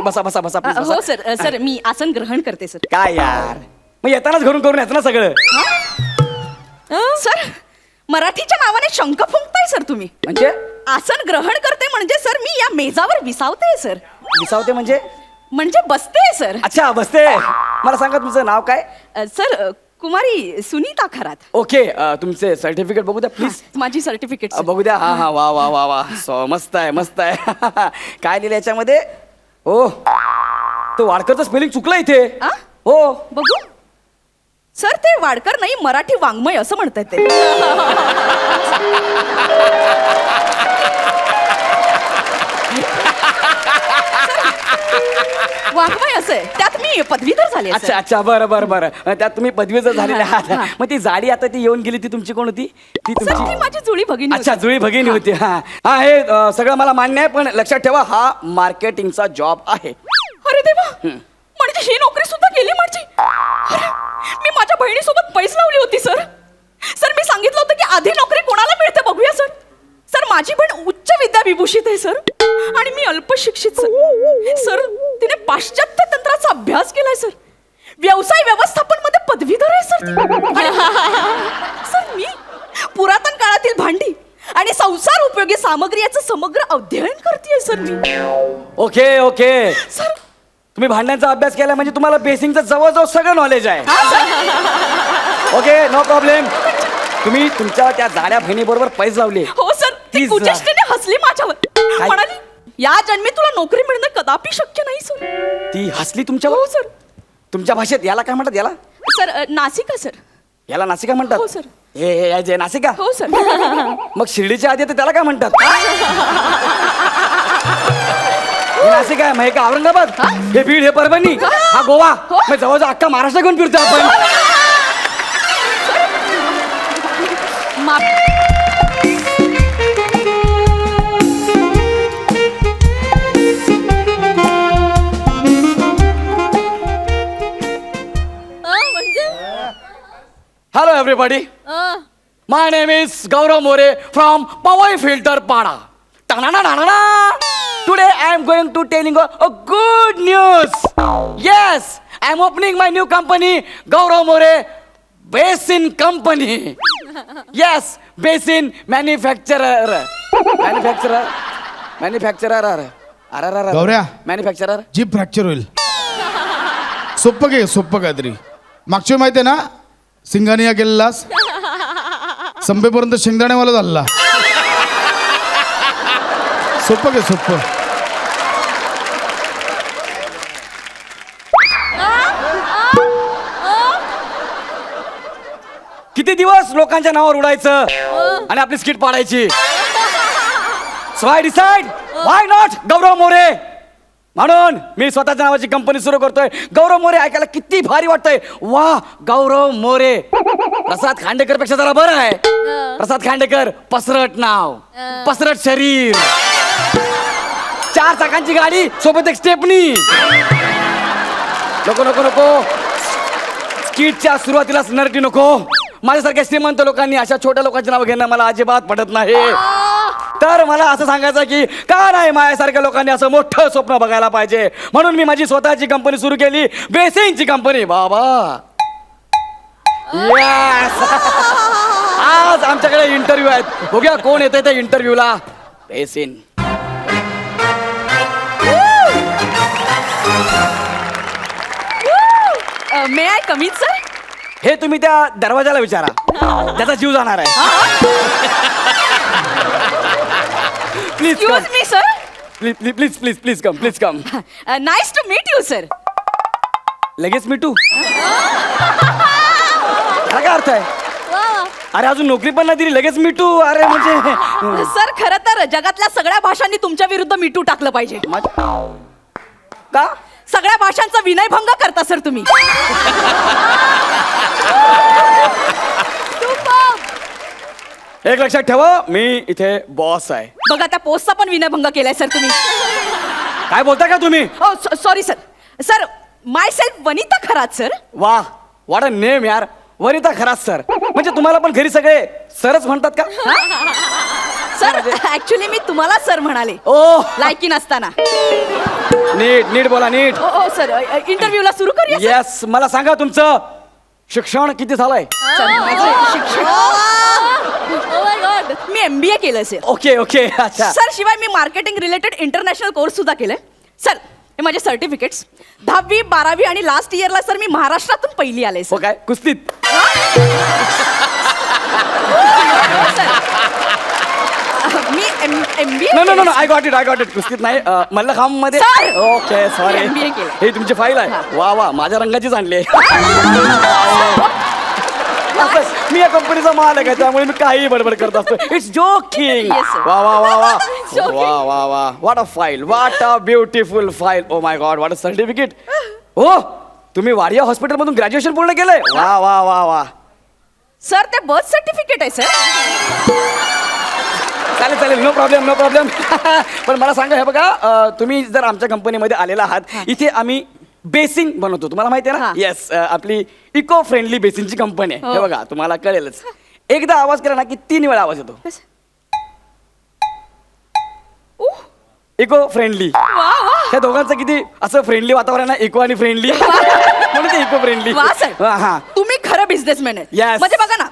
बसा बसा बसा please बसा. हो सर. सर मी आसन ग्रहण करते सर. काय यार, मग येतानाच घरून करून येतं ना सगळं. सर मराठीच्या नावाने शंख फुंकताय सर तुम्ही. म्हणजे आसन ग्रहण करते म्हणजे सर मी या मेजावर विसावते सर. विसावते म्हणजे बसते सर. अच्छा बसते. मला सांगा तुमचं नाव काय? सर कुमारी सुनीता खरात. ओके, तुमचे सर्टिफिकेट बघू द्या प्लीज. माझी सर्टिफिकेट बघू द्या. हा हा, वा वा वा वा, मस्त आहे मस्त आहे. काय लिहिलं याच्यामध्ये? हो, तो वाडकरचं स्पेलिंग चुकलं इथे. हो बघू सर, ते वाडकर नाही मराठी वाङ्मय असं म्हणतात ते. वाङ्मय असं आहे, त्यात मी पदवीधर झाले. अच्छा अच्छा, बरं बरं बरं, त्यात तुम्ही पदवीचं झालेले आहात. मग ती जाडी आता ती येऊन गेली, ती तुमची कोण होती? ती सर तुमची ती माझी जुळी भगिनी. अच्छा, जुळी भगिनी होती. हा हा, हे सगळं मला मान्य आहे, पण लक्षात ठेवा हा मार्केटिंगचा जॉब आहे. अरे देवा, म्हणजे ही नोकरी सुद्धा गेली माझी. अरे, मी माझ्या बहिणीसोबत पैस लावली होती सर. सर मी सांगितलं होतं की आधी नोकरी कोणाला मिळते बघूया सर. सर माझी बहीण उच्च विद्या विभूषित आहे सर, आणि मी अल्पशिक्षित सर. सर तिने पाश्चात्य तंत्राचा अभ्यास केलाय सर. व्यवसाय व्यवस्थापन मध्ये पदवीधर आहे सर ती. सर मी पुरातन काळातील भांडी आणि संसार उपयोगी सामग्री याचं समग्र अध्ययन करतेय सर मी. ओके ओके सर तुम्ही भांड्यांचा अभ्यास केला म्हणजे तुम्हाला बेसिंगचं जवळजवळ सगळं नॉलेज आहे. Okay, no problem. तुम्ही तुमच्या त्या जाड्या बहिणीबरोबर पैसे लावले. हो सर, ती तीच कुचेष्टेने हसली माझ्यावर. म्हणाली या जन्मी तुला नोकरी मिळणं कदापि शक्य नाही सर. ती हसली तुमच्यावर? हो सर. तुमच्या भाषेत याला काय म्हणतात? याला सर नासिका सर. याला नासिका म्हणतात? हो सर. हे जे नासिका? हो सर. मग शिर्डीच्या आधी तर त्याला काय म्हणतात? हे नाशिक आहे, मग हे का औरंगाबाद, हे बीड, हे परभणी, हा गोवा. मग जवळजवळ अख्खा महाराष्ट्र घेऊन फिरतो आपण. Hello everybody, my name is Gaurav More from Powai Filter Pada. Today I am going to telling a good news. Yes, I am opening my new company, Gaurav More Basin Company. Yes, basin manufacturer. Gaurya, manufacturer. जीभ फ्रॅक्चर होईल. सोप्पं काहीतरी. मागच्या वेळी माहिती आहे ना, सिंगानिया गेलेलास, संपेपर्यंत शेंगदाण्यावाला झाला. सोप्पं. किती दिवस लोकांच्या नावावर उडायचं आणि आपली स्किट पाडायची. So I decide, why not Gaurav More. म्हणून मी स्वतःच्या नावाची कंपनी सुरू करतोय. गौरव मोरे ऐकायला किती भारी वाटतंय. वा, गौरव मोरे. प्रसाद खांडेकर पेक्षा जरा बरं आहे. प्रसाद खांडेकर पसरट नाव, पसरट शरीर, 4 चाकांची गाडी, सोबत एक स्टेपनी. नको स्किटच्या सुरुवातीलाच नरटी नको. माझ्यासारख्या श्रीमंत लोकांनी अशा छोट्या लोकांची नावं घेणं मला अजिबात पटत नाही. तर मला असं सांगायचं की का नाही माझ्यासारख्या लोकांनी असं मोठं स्वप्न बघायला पाहिजे. म्हणून मी माझी स्वतःची कंपनी सुरू केली, बेसिंगची कंपनी. बाबा यस. आज आमच्याकडे इंटरव्ह्यू आहेत. बघूया कोण येतंय त्या इंटरव्ह्यूला. बेसिन. May I come in sir? हे तुम्ही त्या दरवाजाला विचारा, त्याचा जीव जाणार आहे. Please excuse me sir. Please come. Nice to meet you sir. लगेच मिटू? काय अर्थ आहे? अरे अजून नोकरी पण नाही दिली, लगेच मिटू? अरे म्हणजे सर खरं तर जगातल्या सगळ्या भाषांनी तुमच्या विरुद्ध मिटू टाकलं पाहिजे. का? सगळ्या भाषांचा विनयभंग करता सर तुम्ही. एक लक्षात ठेवा, मी इथे बॉस आहे. बघा त्या पोस्टचा पण विनयभंग केलाय सर तुम्ही. काय बोलता का तुम्ही? Sorry sir. सर माय सेल्फ वनिता खरात सर. वाह, व्हॉट अ नेम यार, वनिता खरात सर. म्हणजे तुम्हाला पण घरी सगळे सरच म्हणतात का? म्हणजे ऍक्च्युली मी तुम्हाला सर म्हणाले ओ लायकी नसताना. नीट नीट बोला नीट. ओ सर इंटरव्ह्यूला सुरू करूया सर? येस मला सांगा तुमचं शिक्षण किती झालंय? सर, माझं शिक्षण मी MBA केलं सर. ओके ओके अच्छा. सर शिवाय मी मार्केटिंग रिलेटेड इंटरनॅशनल कोर्स सुद्धा केलाय सर. हे माझे सर्टिफिकेट्स 10वी 12वी आणि लास्ट इयरला सर मी महाराष्ट्रातून पहिली आले हो सर. काय कुस्तीत? मी MBA no no no I got it कुस्तीत नाही मल्लखांब मध्ये. Sir! Okay sorry. मी MBA केलं. ही तुमची फाईल आहे. वा वा माझ्या रंगाचीच आणली मी या कंपनीचा मालक आहे त्यामुळे मी काही बडबड करत असतो. It's joking. Yes, sir. वा वा वा वा Joking. वा वा वा what a file what a beautiful file. Oh my God what a certificate. हो तुम्ही वाडिया हॉस्पिटल मधून ग्रॅज्युएशन पूर्ण केलंय. वा वा वा वा सर ते बर्थ सर्टिफिकेट आहे सर. चालेल चालेल नो प्रॉब्लेम पण मला सांगा हे बघा तुम्ही जर आमच्या कंपनीमध्ये आलेला आहात इथे आम्ही बेसिन बनवतो तुम्हाला माहिती आहे ना. हा. येस आपली इको फ्रेंडली बेसिनची कंपनी आहे. हो. हे बघा तुम्हाला कळेलच. एकदा आवाज केला ना की 3 वेळा आवाज येतो. Eco friendly. वा वा त्या दोघांचं किती असं फ्रेंडली वातावरण आहे इको आणि फ्रेंडली म्हणून ते इको फ्रेंडली. वा सर हा तुम्ही खरं बिझनेसमॅन आहे. Yes. म्हणजे बघा ना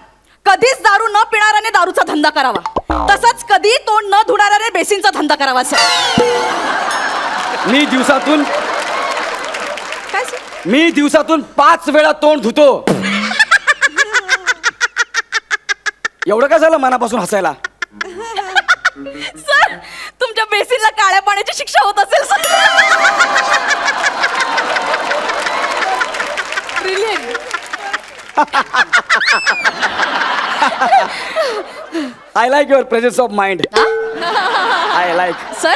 कधीच दारू न पिणाऱ्याने दारूचा धंदा करावा तसंच कधी तोंड न धुणाऱ्याने बेसिनचा धंदा करावा सर. मी दिवसातून 5 वेळा तोंड धुतो. एवढं काय झालं मनापासून हसायला? सर तुमच्या बेसिनला काळ्या पाण्याची शिक्षा होत असेल sir. I like your presence of mind. I like. Sir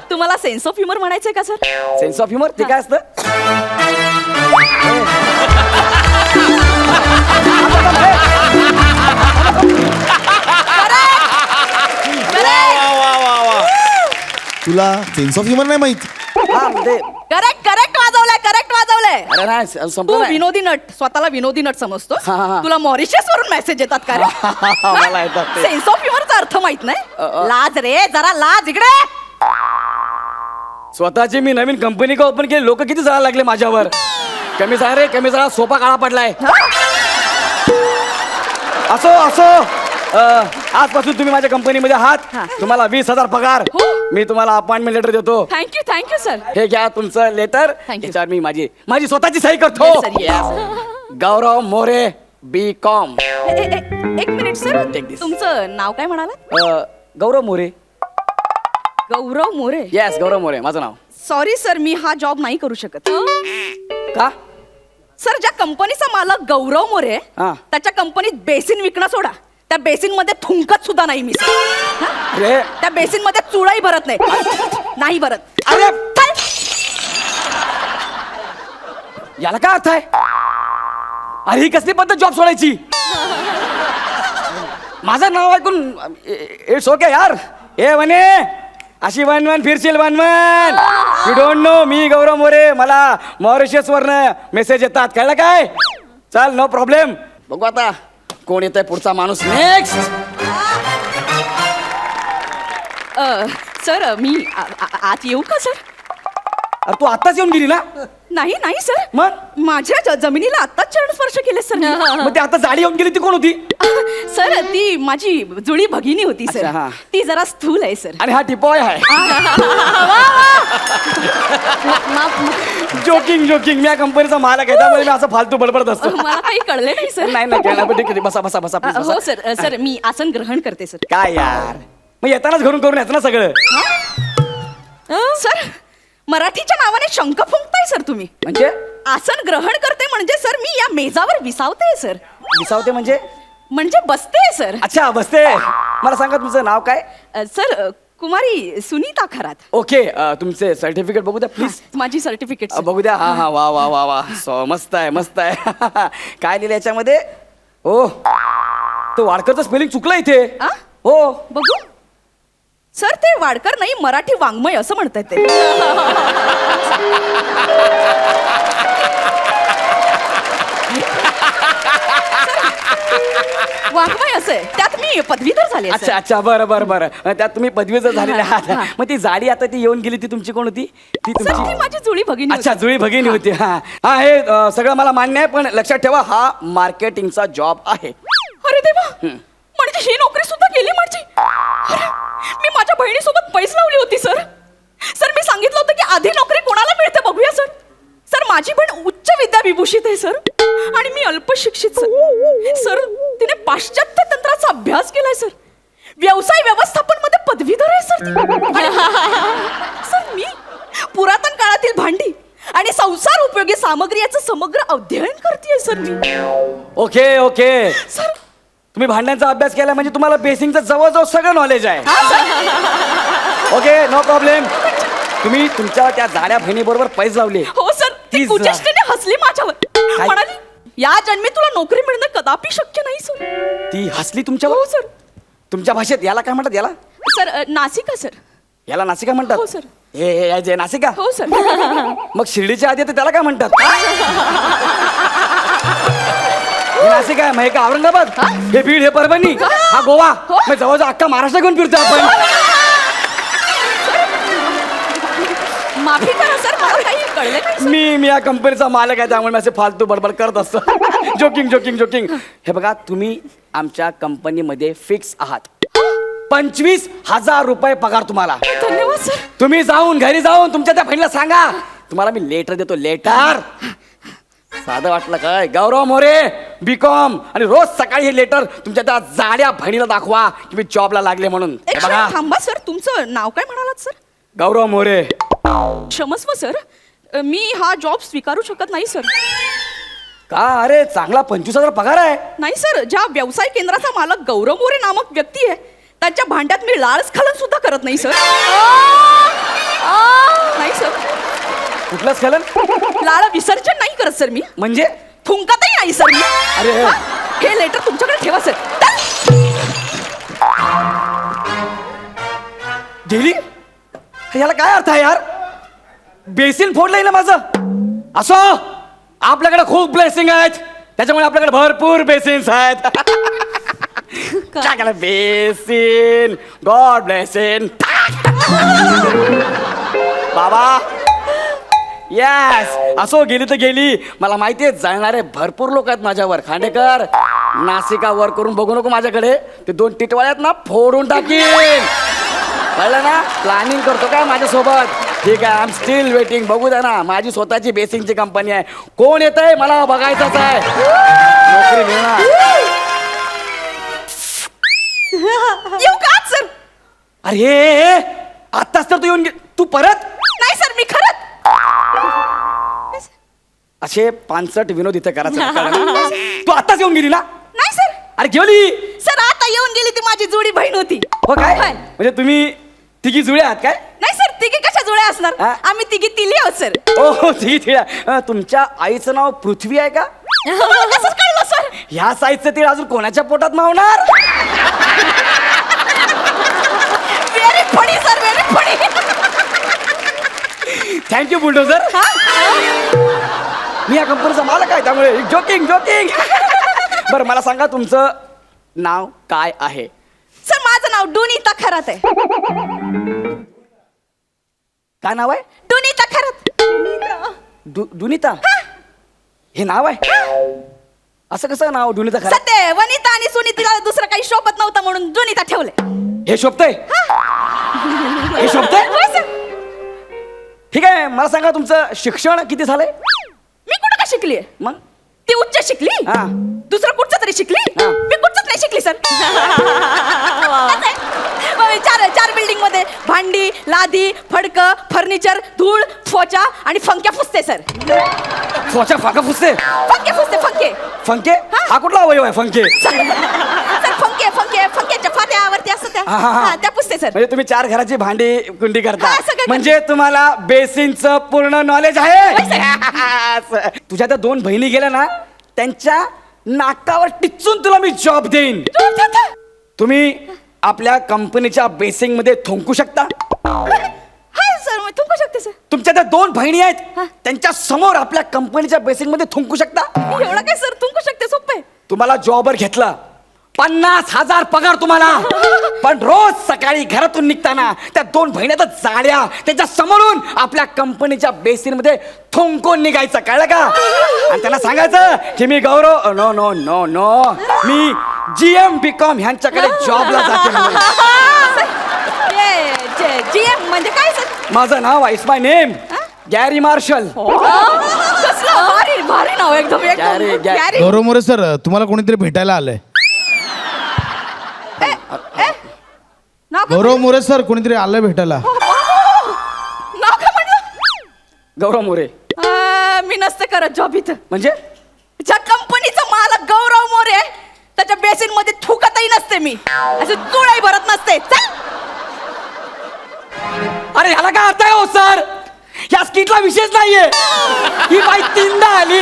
तुम्हाला सेन्स ऑफ ह्युमर म्हणायचंय का सर? सेन्स ऑफ ह्युमर ते काय असतं? तुला सेन्स ऑफ ह्युमर नाही माहिती? हा म्हणजे करेक्ट वाजवलंय. अरे नाही तू संपलं नाही. विनोदी नट स्वतःला विनोदी नट समजतो. हा, हा, हा. तुला मॉरिशस वरून मेसेज येतात का मला येतात ते. सेन्स ऑफ ह्युमरचा अर्थ माहित नाही? लाज रे जरा लाज इकडे. स्वतःची मी नवीन कंपनी का ओपन केली लोक किती जळायला लागले माझ्यावर. कमी जळा रे कमी जळा सोपा काळा पडलाय. असो आजपासून तुम्ही माझ्या कंपनीमध्ये आहात. हा. तुम्हाला 20,000 पगार. हो. मी तुम्हाला अपॉइंटमेंट लेटर देतो. Thank you sir. हे घ्या तुमचं लेटर. Thank you. याच्यावर मी माझी स्वतःची सही करतो. Yes, sir, yes. गौरव मोरे B.Com. एक मिनिट सर Take this. तुमचं नाव काय म्हणाला? गौरव मोरे. गौरव मोरे. येस गौरव मोरे माझं नाव. सॉरी सर मी हा जॉब नाही करू शकत. का? सर ज्या कंपनीचा मालक गौरव मोरे आहे, हा. त्याच्या कंपनीत बेसिन विकणं सोडा त्या बेसिन मध्ये थुंकत सुद्धा नाही मी सर. हा? अरे त्या बेसिन मध्ये चुळाही भरत नाही भरत. अरे याला काय अर्थ आहे? अरे ही कसली पद्धत जॉब सोडायची? माझं नाव ऐकून इट्स ओके यार. ए म्हणे अशी वन फिरशील वन यू डोंट नो मी गौरव मोरे. मला मॉरिशस वरनं मेसेज येतात कळलं काय? चल नो प्रॉब्लेम. बघू आता कोण येतंय पुढचा माणूस. नेक्स्ट. सर मी आत येऊ का सर? अरे तू आताच येऊन गेली ना? नाही सर मग माझ्या जमिनीला आत्ताच चरण स्पर्श केले सर. मग ते आता जाडी येऊन गेली ती कोण होती? सर ती माझी जुळी भगिनी होती सर. अच्छा, हा. ती जरा स्थूल आहे सर. आणि हा टिपॉय आहे. जोकिंग मी या कंपनीचा मालक आहे त्यामुळे मी असं फालतू बडबडत असतो. मला काही कळले नाही सर. नाही कळणार पण ठीक आहे बसा please, बसा. हो सर मी आसन ग्रहण करते सर. काय यार मग येतानाच घरून करून येतं ना सगळं. सर मराठीच्या नावाने शंख फुंकताय सर तुम्ही. म्हणजे आसन ग्रहण करते म्हणजे सर मी या मेजावर विसावते सर. विसावते म्हणजे बसते सर. अच्छा बसते. मला सांगा तुमचं नाव काय? सर कुमारी सुनीता खरात. ओके तुमचे सर्टिफिकेट बघू द्या प्लीज. माझी सर्टिफिकेट बघू द्या. हा वा वा वा वा मस्त आहे काय लिहिलं याच्यामध्ये? ओ तो वाडकरचं स्पेलिंग चुकलं इथे. हो बघू सर ते वाडकर नाही मराठी वाङ्मय असं म्हणतात ते. वाङ्मय असं आहे त्यात मी पदवीधर झाले अच्छा अच्छा बरं बरं बरं त्यात तुम्ही पदवीचं झालेले आहात हा. मग ती जाडी आता ती येऊन गेली ती तुमची कोण होती ती सर ती तुमची माझी जुळी भगिनी अच्छा होती. जुळी भगिनी होती हा हा हे सगळं मला मान्य आहे पण लक्षात ठेवा हा मार्केटिंगचा जॉब आहे अरे देवा म्हणजे ही नोकरी सुद्धा गेली माझी अरे मी माझ्या बहिणीसोबत पैस लावली होती सर सर मी सांगितलं होतं की आधी नोकरी कोणाला मिळते बघूया सर सर माझी बहीण उच्च विद्या विभूषित आहे सर आणि मी अल्पशिक्षित सर सर तिने पाश्चात्य तंत्राचा अभ्यास केलाय सर व्यवसाय व्यवस्थापन मध्ये पदवीधर आहे सर ती. सर मी पुरातन काळातील भांडी आणि संसार उपयोगी सामग्री याचं समग्र अध्ययन करतेय सर मी ओके ओके सर तुम्ही भांड्यांचा अभ्यास केला म्हणजे तुम्हाला बेसिंगचं जवळजवळ सगळं नॉलेज आहे हा सर ओके नो प्रॉब्लेम तुम्ही तुमच्या त्या जाड्या बहिणीबरोबर पैज लावले हो सर ती तीच कुचेष्टेने हसली माझ्यावर म्हणाली या जन्मी तुला नोकरी मिळणं कदापि शक्य नाही सर ती हसली तुमच्यावर हो सर तुमच्या भाषेत याला काय म्हणतात याला सर नासिका सर याला नासिका म्हणतात हो, sir. हे जे नासिका हो सर मग शिर्डीच्या आधी तर त्याला काय म्हणतात हे नाशिक आहे मग हे का औरंगाबाद हे बीड हे परभणी हा गोवा हो. मग जवळजवळ अख्खा महाराष्ट्र घेऊन फिरतो आपण माफी करा सर मला काही कळलं नाही सर. मी या कंपनीचा मालक आहे त्यामुळे मी असे फालतू बडबड करत असतो जोकिंग जोकिंग जोकिंग हे बघा तुम्ही आमच्या कंपनीमध्ये फिक्स आहात 25,000 रुपये पगार तुम्हाला धन्यवाद सर तुम्ही जाऊन घरी जाऊन तुमच्या त्या बहिणीला सांगा तुम्हाला मी लेटर देतो लेटर साधं वाटलं काय गौरव मोरे बीकॉम आणि रोज सकाळी हे लेटर तुमच्या त्या जाड्या बहिणीला दाखवा की मी जॉबला लागले म्हणून एक हे बघा क्षण थांबा सर तुमचं नाव काय म्हणालात सर गौरव मोरे क्षमस्व सर मी हा जॉब स्वीकारू शकत नाही सर का अरे चांगला 25,000 पगार आहे नाही सर ज्या व्यवसाय केंद्राचा मालक गौरव मोरे नामक व्यक्ती आहे त्यांच्या भांड्यात मी लाळस्खलन सुद्धा करत नाही सर नाही सर कुठलं स्खलन लाळ विसर्जन नाही करत सर मी म्हणजे थुंकतही नाही सर मी अरे. हा? हे लेटर तुमच्याकडे ठेवा सर गेली याला काय अर्थ आहे यार बेसिन फोडलंय ना माझं असो आपल्याकडे खूप ब्लेसिंग आहेत त्याच्यामुळे आपल्याकडे भरपूर बेसिन्स आहेत काय करा बेसिन गॉड ब्लेसिंग बाबा येस असो गेली तर गेली मला माहिती आहे जळणारे भरपूर लोक आहेत माझ्यावर खांडेकर नासिका वर करून बघू नको माझ्याकडे ते 2 टिटवाळ्यात ना फोडून टाकीन कळलं ना प्लॅनिंग करतो काय माझ्यासोबत ठीक आहे आय एम स्टील वेटिंग बघू द्या ना माझी स्वतःची बेसिंगची कंपनी आहे कोण येत आहे मला बघायचंच आहे नोकरी मिळणार येऊ का सर अरे आत्ताच तर तू येऊन तू परत नाही सर मी खरंच असे 65 विनोद इथे करायचं तू आत्ताच येऊन गेली ना नाही सर अरे गेली सर आता येऊन गेली ती माझी जुळी बहीण होती हो काय होय. म्हणजे तुम्ही तिघी जुळे आहात काय नाही सर तिघी कशा जुळ्या असणार हा? आम्ही तिघी तिली आहोत सर हो तिघी तुमच्या आईचं नाव पृथ्वी आहे का तुम्हाला कसं कळलं सर ह्या साईजचं तीळ अजून कोणाच्या पोटात मावणार very funny sir very funny thank you bulldozer मी या कंपनीचा मालक आहे त्यामुळे जोकिंग जोकिंग बरं मला सांगा तुमचं नाव काय आहे सर माझं नाव डुनीता खरात आहे काय नाव आहे डुनीता खरात दुनिता हे नाव आहे असं कसं नाव दुनिता खरं सत्य वनिता आणि सुनीतीला दुसरं काही शोभत नव्हतं म्हणून डुनीता ठेवले हे शोभतंय हे शोभतंय होय सर ठीक आहे मला सांगा तुमचं शिक्षण किती झालंय मी कुठं का शिकली मग ती उच्च शिकली हा. दुसरं कुठचं तरी शिकली हा. मी कुठचंच नाही शिकली सर चार बिल्डिंग मध्ये भांडी लादी फडक फर्निचर धूळ त्वचा आणि फंक्या फुसते सर फोच्या फाका फुसते फंके फुसते फंके फंके हा कुठला अवयव आहे फंके सर फंके फंके फंक्याच्या फात्यावरती असतं त्या हा, त्या पुसते सर म्हणजे तुम्ही 4 घराची भांडी कुंडी करता हा, सगळं म्हणजे तुम्हाला बेसिनचं पूर्ण नॉलेज आहे तुझ्या त्या 2 बहिणी गेल्या ना त्यांच्या नाकावर टिचून तुला मी जॉब देईन तुम्ही आपल्या कंपनीच्या बेसिंग मध्ये थुंकू शकता हाय सर मी तुमको शकते सर तुमच्या त्या 2 बहिणी आहेत त्यांच्या समोर आपल्या कंपनीच्या बेसिंग मध्ये थुंकू शकता एवढं काय सर तुमको शकते सोपं आहे तुम्हाला जॉबवर घेतला 50,000 पगार तुम्हाला. पण रोज सकाळी घरातून निघताना त्या 2 बहिण्यात जाड्या त्याच्या समोरून आपल्या कंपनीच्या बेसिन मध्ये थोंकून निघायचं, कळलं का? आणि त्यांना सांगायचं की मी गौरव नो नो नो नो मी GM BCom ह्यांच्याकडे जॉबला जाते म्हणून. GM म्हणजे काय सर? माझं नाव it's my name Gary Marshall. कसलं भारी भारी नाव एकदम गॅरी, एकदम Gary. Gary. Gaurav More sir, तुम्हाला कोणीतरी भेटायला आलंय. नाव काय गौरव मोरे सर, कोणीतरी आलंय भेटायला. नाव काय म्हणलं? गौरव मोरे मी नसते करत जॉब इथं. म्हणजे ज्या कंपनीचा मालक गौरव मोरे आहे, त्याच्या बेसिन मध्ये थुकतही नसते मी, असं चुळाही भरत नसते. चल. अरे ह्याला काय अर्थ आहे हो सर? या स्किटला विशेष नाहीये. ही बाई 3दा आली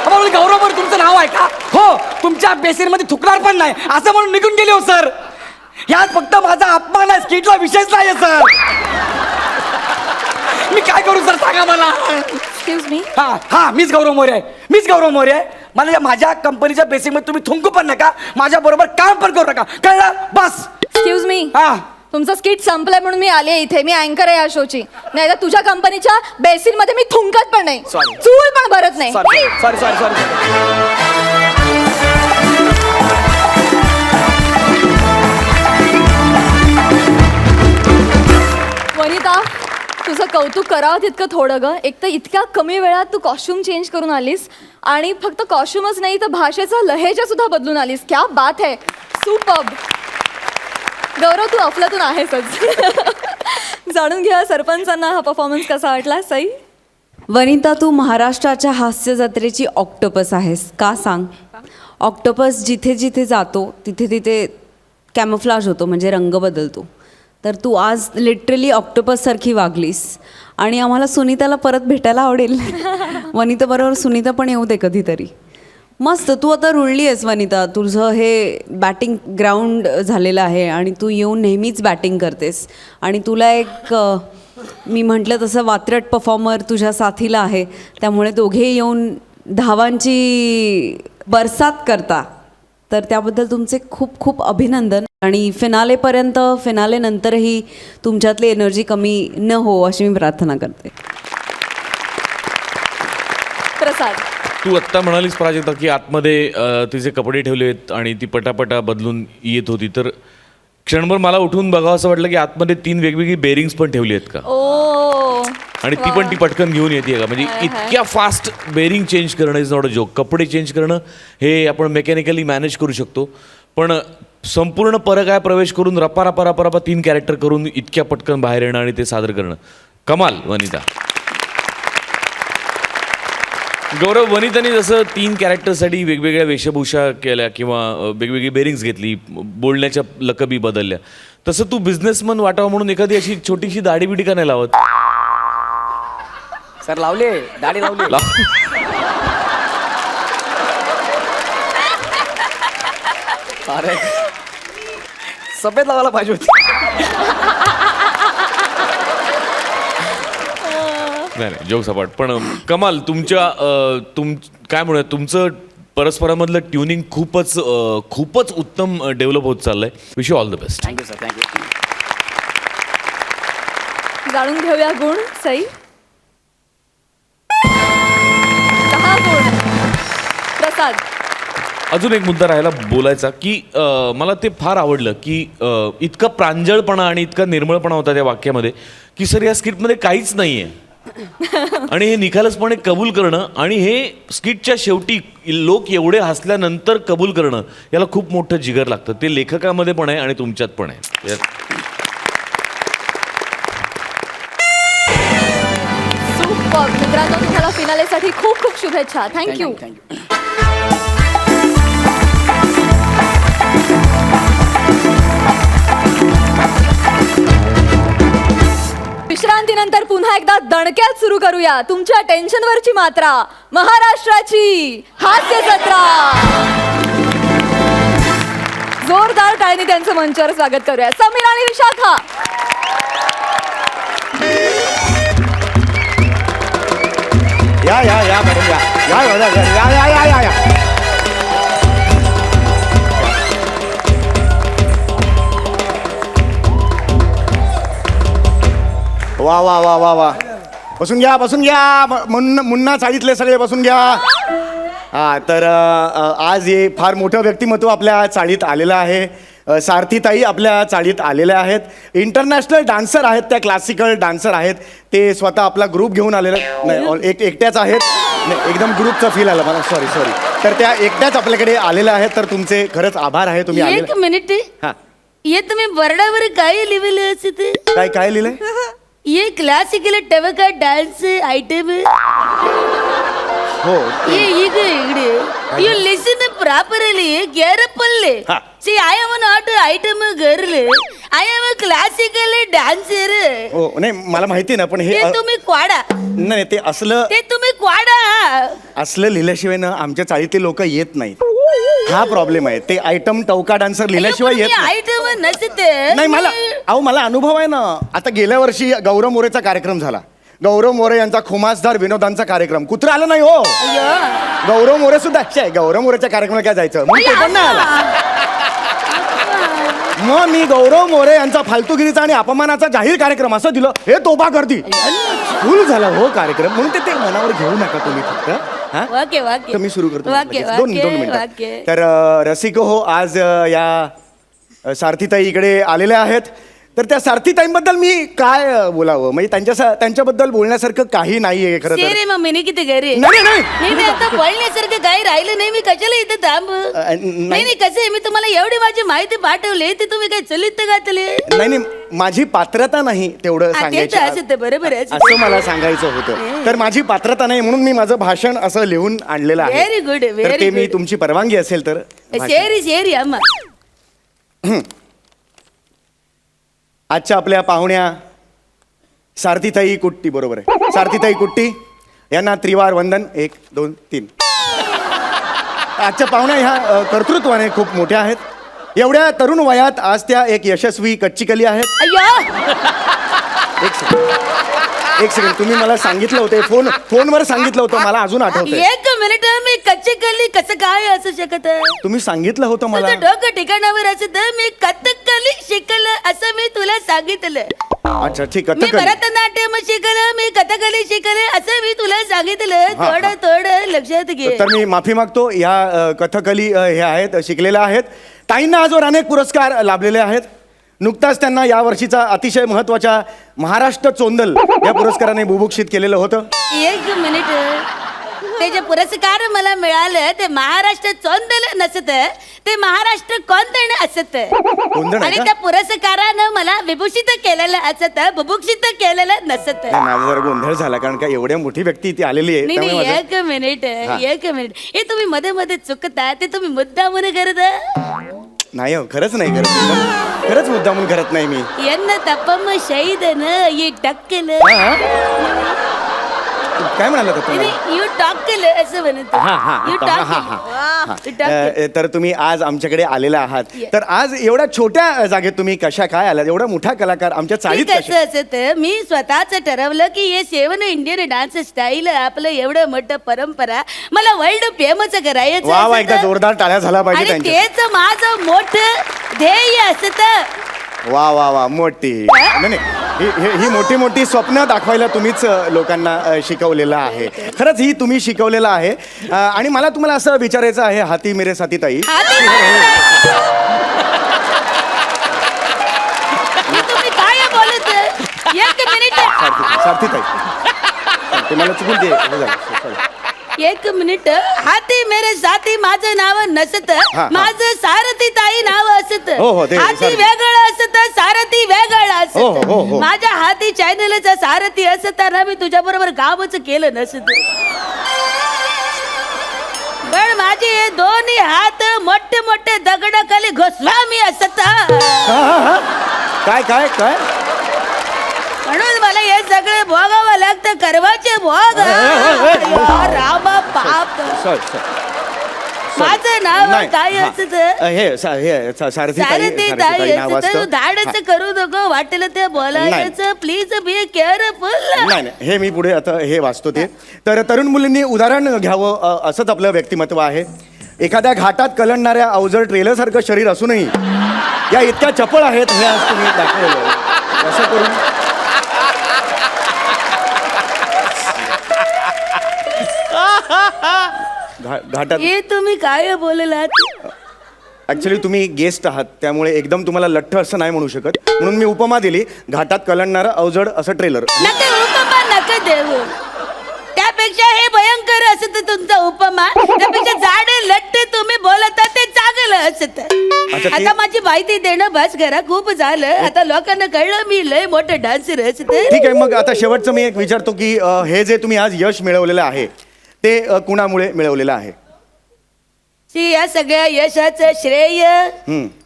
म्हणून गौरव मोरे तुमचं नाव आहे का? हो, तुमच्या बेसिन मध्ये थुकणार पण नाही असं म्हणून निघून गेले हो सर. यात फक्त माझा अपमान आहे, स्किटला विशेष नाहीये सर. मी काय करू सर, सांगा मला. Excuse me. हा मीच गौरव मोरे आहे, मीच गौरव मोरे आहे. मला माझ्या कंपनीच्या बेसिक मध्ये तुम्ही थुंकू पण नका, माझ्या बरोबर काम पण करू नका, कळलं? बस. एक्सक्यूज मी, हा तुमचं स्किट संपलंय म्हणून मी आले इथे. मी अँकर आहे या शोची. नाही तर तुझ्या कंपनीच्या बेसिन मध्ये मी थुंकत पण नाही, Sorry. चूल पण भरत नाही. Sorry sorry sorry sorry. Vanita, तुझं कौतुक करावं तितकं थोडं ग. एक तर इतक्या कमी वेळात तू कॉस्ट्युम चेंज करून आलीस, आणि फक्त कॉस्ट्युमच नाही तर भाषेचा लहेजा सुद्धा बदलून आलीस. क्या बात है, सुपर्ब. गौरव, तू अफलातून आहेसच. जाणून घ्या सरपंचांना हा परफॉर्मन्स कसा वाटला. सई. वनिता, तू महाराष्ट्राच्या हास्य जत्रेची ऑक्टोपस आहेस. का सांग? ऑक्टोपस जिथे जिथे जातो तिथे तिथे कॅमोफ्लाज होतो, म्हणजे रंग बदलतो. तर तू आज लिटरली ऑक्टोपससारखी वागलीस, आणि आम्हाला सुनीताला परत भेटायला आवडेल. वनिता बरोबर सुनीता पण येऊ दे कधीतरी. मस्त, तू आता रुळली आहेस वनिता. तुझं हे बॅटिंग ग्राउंड झालेलं आहे आणि तू येऊन नेहमीच बॅटिंग करतेस. आणि तुला एक मी म्हटलं तसं वात्रट परफॉर्मर तुझ्या साथीला आहे, त्यामुळे दोघे येऊन धावांची बरसात करता. तर त्याबद्दल तुमचे खूप खूप अभिनंदन. आणि फिनालेपर्यंत, फिनालेनंतरही तुमच्यातली एनर्जी कमी न हो अशी मी प्रार्थना करते. प्रसाद. तू आत्ता म्हणालीस प्राजक्ता की आतमध्ये तिचे कपडे ठेवले आहेत आणि ती पटापटा बदलून येत होती, तर क्षणभर मला उठून बघावं असं वाटलं की आतमध्ये 3 वेगवेगळी बेरिंग्स पण ठेवली आहेत का, ओ. आणि ती पण ती पटकन घेऊन येते का? म्हणजे इतक्या फास्ट बेरिंग चेंज करणं इज नॉट अ जोक. कपडे चेंज करणं हे आपण मेकॅनिकली मॅनेज करू शकतो, पण संपूर्ण परगाय प्रवेश करून रपा 3 कॅरेक्टर करून इतक्या पटकन बाहेर येणं आणि ते सादर करणं, कमाल वनिता. गौरव, वनिताने जसं 3 कॅरेक्टरसाठी वेगवेगळ्या वेशभूषा केल्या किंवा वेगवेगळी बेरिंग्स घेतली, बोलण्याच्या लकबी बदलल्या, तसं तू बिझनेसमन वाटावं म्हणून एखादी अशी छोटीशी दाढी बिडी का नाही लावत? सर लावले, दाढी लावली. अरे सफेद लावायला पाहिजे होती. नाही जोक सपाट, पण कमाल. तुमच्या काय म्हणूया, तुमचं परस्परामधलं ट्युनिंग खूपच उत्तम डेव्हलप होत चाललंय. Wish you all the best. Thank you sir, thank you. जाणून घेऊया गुण. सई. 10 गुण. प्रसाद. अजून एक मुद्दा राहिला बोलायचा की मला ते फार आवडलं की इतका प्रांजळपणा आणि इतका निर्मळपणा होता त्या वाक्यामध्ये की सर या स्किटमध्ये काहीच नाही आहे, आणि हे निखालसपणे कबूल करणं, आणि हे स्किटच्या शेवटी लोक एवढे हसल्यानंतर कबूल करणं, याला खूप मोठं जिगर लागतं. ते लेखकामध्ये पण आहे आणि तुमच्यात पण आहे. सुपर. मित्रांनो, तुम्हाला फिनालेसाठी खूप खूप शुभेच्छा. थँक्यू. थँक्यू. विश्रांतीनंतर पुन्हा एकदा दणक्यात सुरू करूया तुमच्या टेन्शनवरची मात्रा, महाराष्ट्राची हास्य जत्रा. जोरदार टाळीने त्यांचं मंचावर स्वागत करूया. समीर आणि विशाखा. या मॅडम या. वा वा वा वा वा बसून घ्या बसून घ्या. मुन्ना चाळीतले सगळे बसून घ्या. हा तर आज हे फार मोठं व्यक्तिमत्व आपल्या चाळीत आलेलं आहे. सारथीताई आपल्या चाळीत आलेल्या आहेत. इंटरनॅशनल डान्सर आहेत, त्या क्लासिकल डान्सर आहेत. ते स्वतः आपला ग्रुप घेऊन आलेले नाही, एकट्याच आहेत. नाही, एकदम ग्रुपचा फील आला मला. Sorry sorry. तर त्या एकट्याच आपल्याकडे आलेल्या आहेत. तर तुमचे खरंच आभार आहे तुम्ही आले. एक मिनिट हा ये तुम्ही बरडावर काय लिहिलेलं असते काय काय लिहिलंय? ये क्लासिकल टवका डान्स आयटम हो ये इकडे यू लिसन प्रॉपरली केअरफुल्ली हा. See I am not item girl I am a classical dancer. हो नाही मला माहिती ना पण हे ते तुम्ही क्वाडा नाही ते असलं ते तुम्ही क्वाडा असलं लिहिल्याशिवाय ना आमच्या चाळीतले लोक येत नाहीत. हा प्रॉब्लेम आहे. ते आयटम टवका डान्सर लिहिल्याशिवाय येत नाही. आयटम नसते नाही मला अनुभव आहे ना. आता गेल्या वर्षी गौरव मोरेचा कार्यक्रम झाला. गौरव मोरे यांचा खुमासदार विनोदांचा कार्यक्रम. कुत्रा आलं नाही हो. गौरव मोरे सुद्धा गौरव मोरेच्या कार्यक्रमाला काय जायचं मग ते पण नाही आला. मग मी गौरव मोरे यांचा फालतूगिरीचा आणि अपमानाचा जाहीर कार्यक्रम असं दिलं. हे तोबा गर्दी फुल झाला हो कार्यक्रम. म्हणून ते मनावर घेऊ नका तुम्ही फक्त. हा वाक्य वाक्य तर मी सुरू करतो वाक्य लगेच. दोन वाक्य मिनिटं. वाक्य तर रसिको हो आज या सारथीताई इकडे आलेल्या आहेत. तर त्या सारथीताईंबद्दल मी काय बोलावं म्हणजे त्यांच्याबद्दल बोलण्यासारखं काही नाहीये खरं तर. रे मम्मीने किती घरी नाही नाही नाही नाही, आता बोलण्यासारखं काही राहिलं नाही. मी कशाला इथे थांब नाही नाही कसं आहे मी तुम्हाला एवढी माझी माहिती पाठवली ते तुम्ही काय चलित घातले नाही नाही माझी पात्रता नाही तेवढं सांगायचं असं बरोबर आहे असं मला सांगायचं होतं. तर माझी पात्रता नाही म्हणून मी माझं भाषण असं लिहून आणलेलं आहे. Very good, very तर ते मी good. तुमची परवानगी असेल तर भाषण. शेरी शेरी अम्मा आजच्या आपल्या पाहुण्या सारथीताई कुट्टी बरोबर आहे. सारथीताई कुट्टी यांना त्रिवार वंदन. 1 2 3. आजच्या पाहुण्या ह्या कर्तृत्वाने खूप मोठ्या आहेत. एवढ्या तरुण वयात आज त्या एक यशस्वी कच्चीकली आहेत. एक सेकंड तुम्ही मला सांगितलं होतं फोनवर सांगितलं होतं मला अजून आठवतंय. एक मिनिट मी कच्ची कली कसं काय असू शकत तुम्ही सांगितलं होतं मला. तुझं डोकं ठिकाणावर असत मी कथकली शिकलं असं मी तुला सांगितलं. अच्छा ठीक मी कथकली. भरतनाट्यम शिकलं मी कथकली शिकलं असं मी तुला सांगितलं. थोडं लक्षात घे. तर मी माफी मागतो. या कथकली हे आहेत शिकलेल्या आहेत. ताईंना आजवर अनेक पुरस्कार लाभलेले आहेत. नुकताच त्यांना या वर्षीचा अतिशय महत्वाच्या महाराष्ट्र चोंदल या पुरस्काराने बुभुक्षित केलेलं होतं. एक मिनिट त्याचे पुरस्कार मला मिळालं ते महाराष्ट्र चोंदल नसत ते महाराष्ट्र कोंदण असत कोंदण आहे आणि का? त्या पुरस्कारानं मला विभूषित केलेलं असत बुभुक्षित केलेलं नसत. नाही, माझा जरा गोंधळ झाला कारण का एवढ्या मोठी व्यक्ती इथे आलेली आहे नाही त्यामुळे नाही माझं- एक मिनिट हे तुम्ही मध्ये मध्ये चुकता ते तुम्ही मुद्दामून करता. नाही हो खरंच नाही करत. खरंच मुद्दामून करत नाही मी. என்ன தப்பம் செய்தன ये टक्कल काय म्हणाला होता तुम्ही? यू टक्कल असं म्हणत यू तर तुम्ही आज आमच्याकडे आलेला आहात. तर आज एवढ्या छोट्या जागेत तुम्ही कशा काय आलात? एवढा मोठा कलाकार आमच्या चाळीत कसं कशा? असत मी स्वतःच ठरवलं की हे 7 इंडियन डान्स स्टाईल आपलं एवढं मोठं परंपरा मला वर्ल्ड फेमस करायचं वा वा असतं. एकदा जोरदार टाळ्या झाला पाहिजे आणि त्यांच्या. तेच माझं मोठं ध्येय असत. वा वा वा मोठी नाही नाही. ही मोठी मोठी स्वप्न दाखवायला तुम्हीच लोकांना शिकवलेलं आहे. खरंच ही तुम्ही शिकवलेलं आहे. आणि मला तुम्हाला असं विचारायचं आहे हाती मेरे साथी ताई. तुम्ही काय बोलत एक मिनिट सारथी ताई ते मला चुकून ते हे झालं. Sorry. एक मिनिट हाती मेरे साथी माझं नाव नसत हा. माझं सारथी ताई नाव असत. हो, हो, ते हाती सारथी. वेगळं असत सारथी वेगळं हो, हो, हो, असत. हो. माझ्या हाती चॅनलचा सारथी असताना मी तुझ्या बरोबर कामच केलं नसत. पण माझे हे दोन्ही हात मोठे मोठे दगडाखाली घोसला मी असत. हा. काय काय काय म्हणून मला हे सगळे भोगावं लागतं करवाचे भोग. रामा बाप सॉरी माझं नाव नाही, काय हा. असत हे सारथी सारथी ताई नाव असत असतं. धाडच करू नको वाटलं ते बोलायचं प्लीज बी केअरफुल. नाही नाही हे मी पुढे आता हे वाचतो ते. तर तरुण मुलींनी उदाहरण घ्यावं असंच आपलं व्यक्तिमत्व आहे. एखाद्या घाटात कलंडणाऱ्या अवजड ट्रेलरसारखं शरीर असूनही या इतक्या चपळ आहेत हे आज तुम्ही दाखवलं. असं करून घाटात हे तुम्ही काय बोललात ऍक्च्युली तुम्ही गेस्ट आहात त्यामुळे एकदम तुम्हाला लठ्ठ असं नाही म्हणू शकत म्हणून मी उपमा दिली घाटात कलंडणारं अवजड असं ट्रेलर. नका उपमा नका देऊ त्यापेक्षा हे भयंकर असत तुमचा उपमा त्यापेक्षा जाडे लट्टे तुम्ही बोलता ते चांगलं असत. अच्छा, आता माझी माहिती देणं बस करा खूप झालं आता लोकांना कळलं मी लय मोठं डान्सर असत. ठीक आहे मग आता शेवटचं मी एक विचारतो की हे जे तुम्ही आज यश मिळवलेलं आहे ते कुणामुळे मिळवलेलं आहे? या सगळ्या यशाचं श्रेय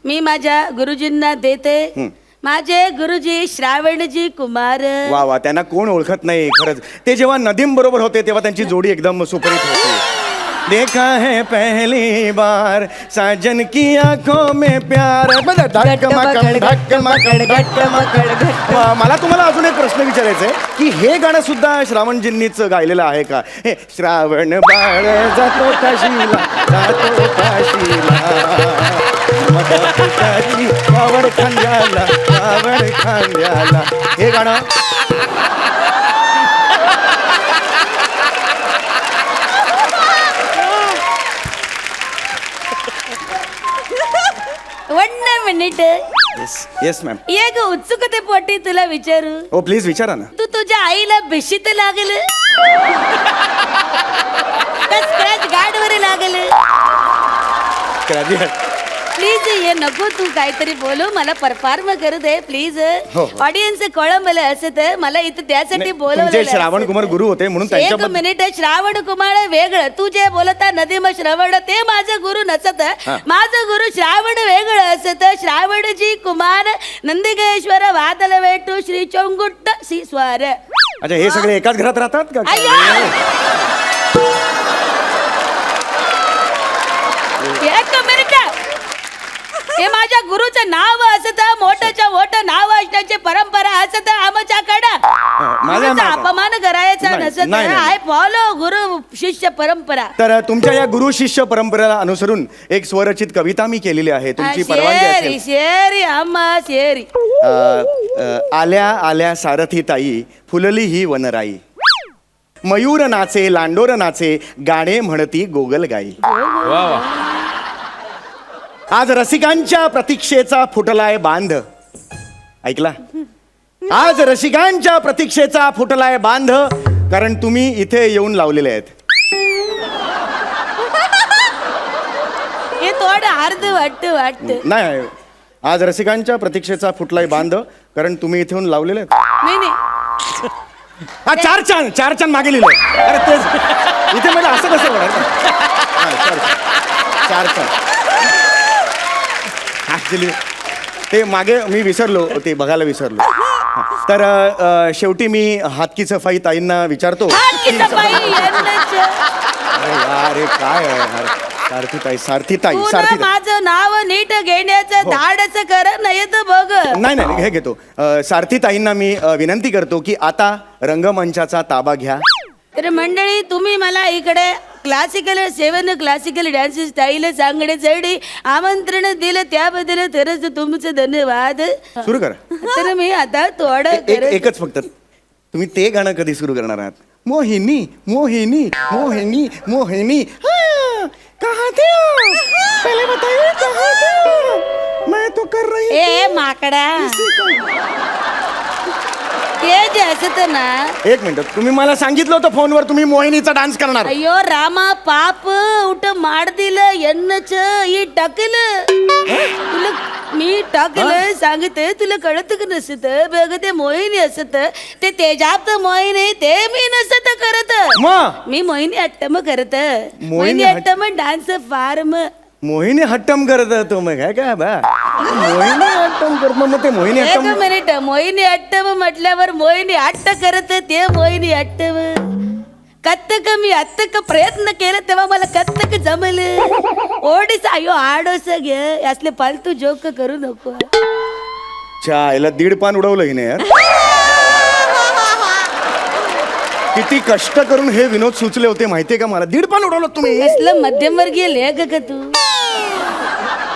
मी माझ्या गुरुजींना देते. माझे गुरुजी श्रावणजी कुमार. वा वा त्यांना कोण ओळखत नाही खरंच. ते जेव्हा नदीम बरोबर होते तेव्हा त्यांची जोडी एकदम सुपरहिट होती. देखा है पहली बार साजन की आंखों में प्यार. मला तुम्हाला अजून एक प्रश्न विचारायचा आहे की हे गाणं सुद्धा श्रावणजींनीच गायलेलं आहे का? हे श्रावण बाळ जातो काशीला जातो काशीला कावड खांद्याला कावड खांद्याला हे गाणं वन मिनिट येस मॅम. एक उत्सुकते पोटी तुला विचारू. हो प्लीज विचारा ना. तू तुझ्या आईला भिशीत लागल स्क्रॅच गार्ड वर लागल प्लीज ये नको तू काहीतरी बोलू मला परफॉर्म करू दे प्लीज. हो. ऑडियन्स कोळंबलं असत मला इथं त्यासाठी तुमचे बोलवलं. श्रावण कुमार गुरु होते म्हणून एक त्यांच्याबद्दल मिनिट श्रावण कुमार वेगळं तू जे बोलता नदीम श्रवण ते माझं गुरु नसत. माझं गुरु श्रावण वेगळं असत. श्रावणजी कुमार नंदिकेश्वर वादल वेटू श्री चोंगुट्ट श्री स्वार. अच्छा हे सगळे एकाच घरात राहतात का? एक मिनिट हे माझ्या गुरुचं नाव असत मोठ्याच्या मोठं नाव असण्याची परंपरा असत आमच्याकडं. गुरुचा अपमान करायचा नाही, नसत. नाही, नाही. आय फॉलो गुरु शिष्य परंपरा. तर तुमच्या या गुरु शिष्य परंपरेला अनुसरून एक स्वरचित कविता मी केलेली आहे तुमची परवानगी शेरी असेल. शेरी अम्मा शेरी. आल्या आल्या सारथी ताई फुलली ही वनराई मयूर नाचे लांडोर नाचे गाणे म्हणती गोगल गाई. वा वा. आज रसिकांच्या प्रतीक्षेचा फुटलाय बांध. ऐकला? आज रसिकांच्या प्रतीक्षेचा फुटलाय बांध कारण तुम्ही इथे येऊन लावलेले आहेत. हे थोडं अर्ध वाटत नाही आज रसिकांच्या प्रतीक्षेचा फुटलाय बांध कारण तुम्ही इथे येऊन लावलेले आहेत. नाही नाही हा चार चान मागे लिहिलंय. अरे तेच इथे म्हणजे असं कसं होणार? चार चान ऍक्च्युली ते मागे मी विसरलो ते बघायला विसरलो. तर शेवटी मी हातकी सफाई ताईंना विचारतो. हातकी सफाई यंदाचं. अरे यार हे काय आहे यार? सारथी ताई पुन्हा माझं नाव नीट घेण्याचं धाडस कर नाही तर बघ. नाही हे घेतो. सारथी ताईंना मी विनंती करतो की आता रंगमंचाचा ताबा घ्या. तर मंडळी तुम्ही मला इकडे क्लासिकल क्लासिकल डान्स स्टाईल सांगण्यासाठी आमंत्रण दिलं त्याबद्दल खरंच तुमचं धन्यवाद. सुरू करा. तर मी आता थोडं एकच फक्त तुम्ही ते गाणं कधी सुरू करणार आहात? मोहिनी मोहिनी मोहिनी मोहिनी कहाँ थे आप? पहले बताइए कहाँ थे आप? मैं तो कर रही ए माकडा ते जे असत ना. एक मिनिट तुम्ही मला सांगितलं होतं फोनवर तुम्ही मोहिनीचा डान्स करणार. अय्यो रामा पाप उठ माड दिलं एन्नच ही टाकलं तुला मी टाकलं सांगते तुला कळत का नसत बघ ते मोहिनी असत ते तेजाप्त मोहिनी ते मी नसत करत. मी मोहिनी अट्टम करत. मोहिनी अट्टम डान्स फार्म मोहिनी हट्टम करत तो मग काय बा मोहिनी हट्टम करत मग ते मोहिनी एक हट्टम. मिनिट मोहिनी अट्टम म्हटल्यावर मोहिनी अट्ट करत ते मोहिनी अट्टम कत्तक मी अत्तक प्रयत्न केला तेव्हा मला कत्तक जमलं. ओडीस अयो आडोस घे असले फालतू जोक करू नको. याला दीड पान उडवलं हिने यार. किती कष्ट करून हे विनोद सुचले होते माहितीये का मला? दीड पान उडवलं तुम्ही. कसलं मध्यमवर्गीय लेख का तू?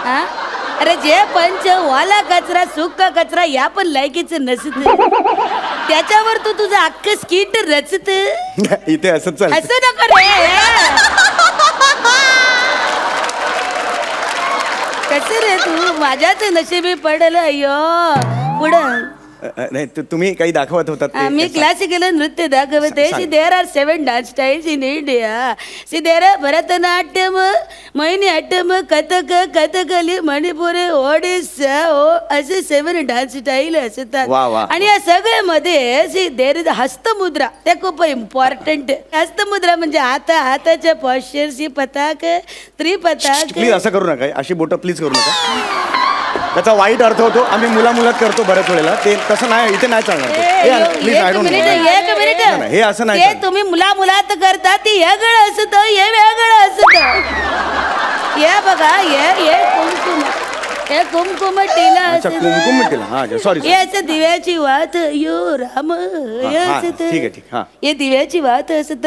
हा अरे जे पंच वाला कचरा सुका कचरा या पण लायकीचं नसत त्याच्यावर तू तुझं अख्खं स्किट रचत इथे असंच चालतं असं नको रे कसं रे तू माझ्याच नशिबी पडलं अय्यो पुढं नाही तुम्ही काही दाखवत होतात ते. मी क्लासिकल नृत्य दाखवते see there are 7 dance styles in India see there are Bharatanatyam Mohiniyattam Kathak Kathakali Manipuri Odissi असे 7 डान्स स्टाईल असतात वा, वा. आणि या सगळ्यामध्ये सी देर इज हस्तमुद्रा ते खूप इम्पॉर्टंट हस्तमुद्रा म्हणजे हाताच्या पॉश्चरची पताक त्रिपताक प्लीज असं करू नका अशी बोटं प्लीज करू नका त्याचा वाईट अर्थ होतो आम्ही मुलात करतो बऱ्याच वेळेला ते तसं नाही इथे नाही चालणार ते. प्लीज आय डोंट एक मिनिट हे असं नाही ते चालणार. तुम्ही मुलात करता ते वेगळं असत हे वेगळं असत हे बघा हे कुमकुम हे कुमकुम टिला अच्छा असत कुमकुम मिळतील हा सॉरी हे असं दिव्याची वात यो राम हे हा, असत ठीक आहे, ठीक, हा. हे दिव्याची वात असत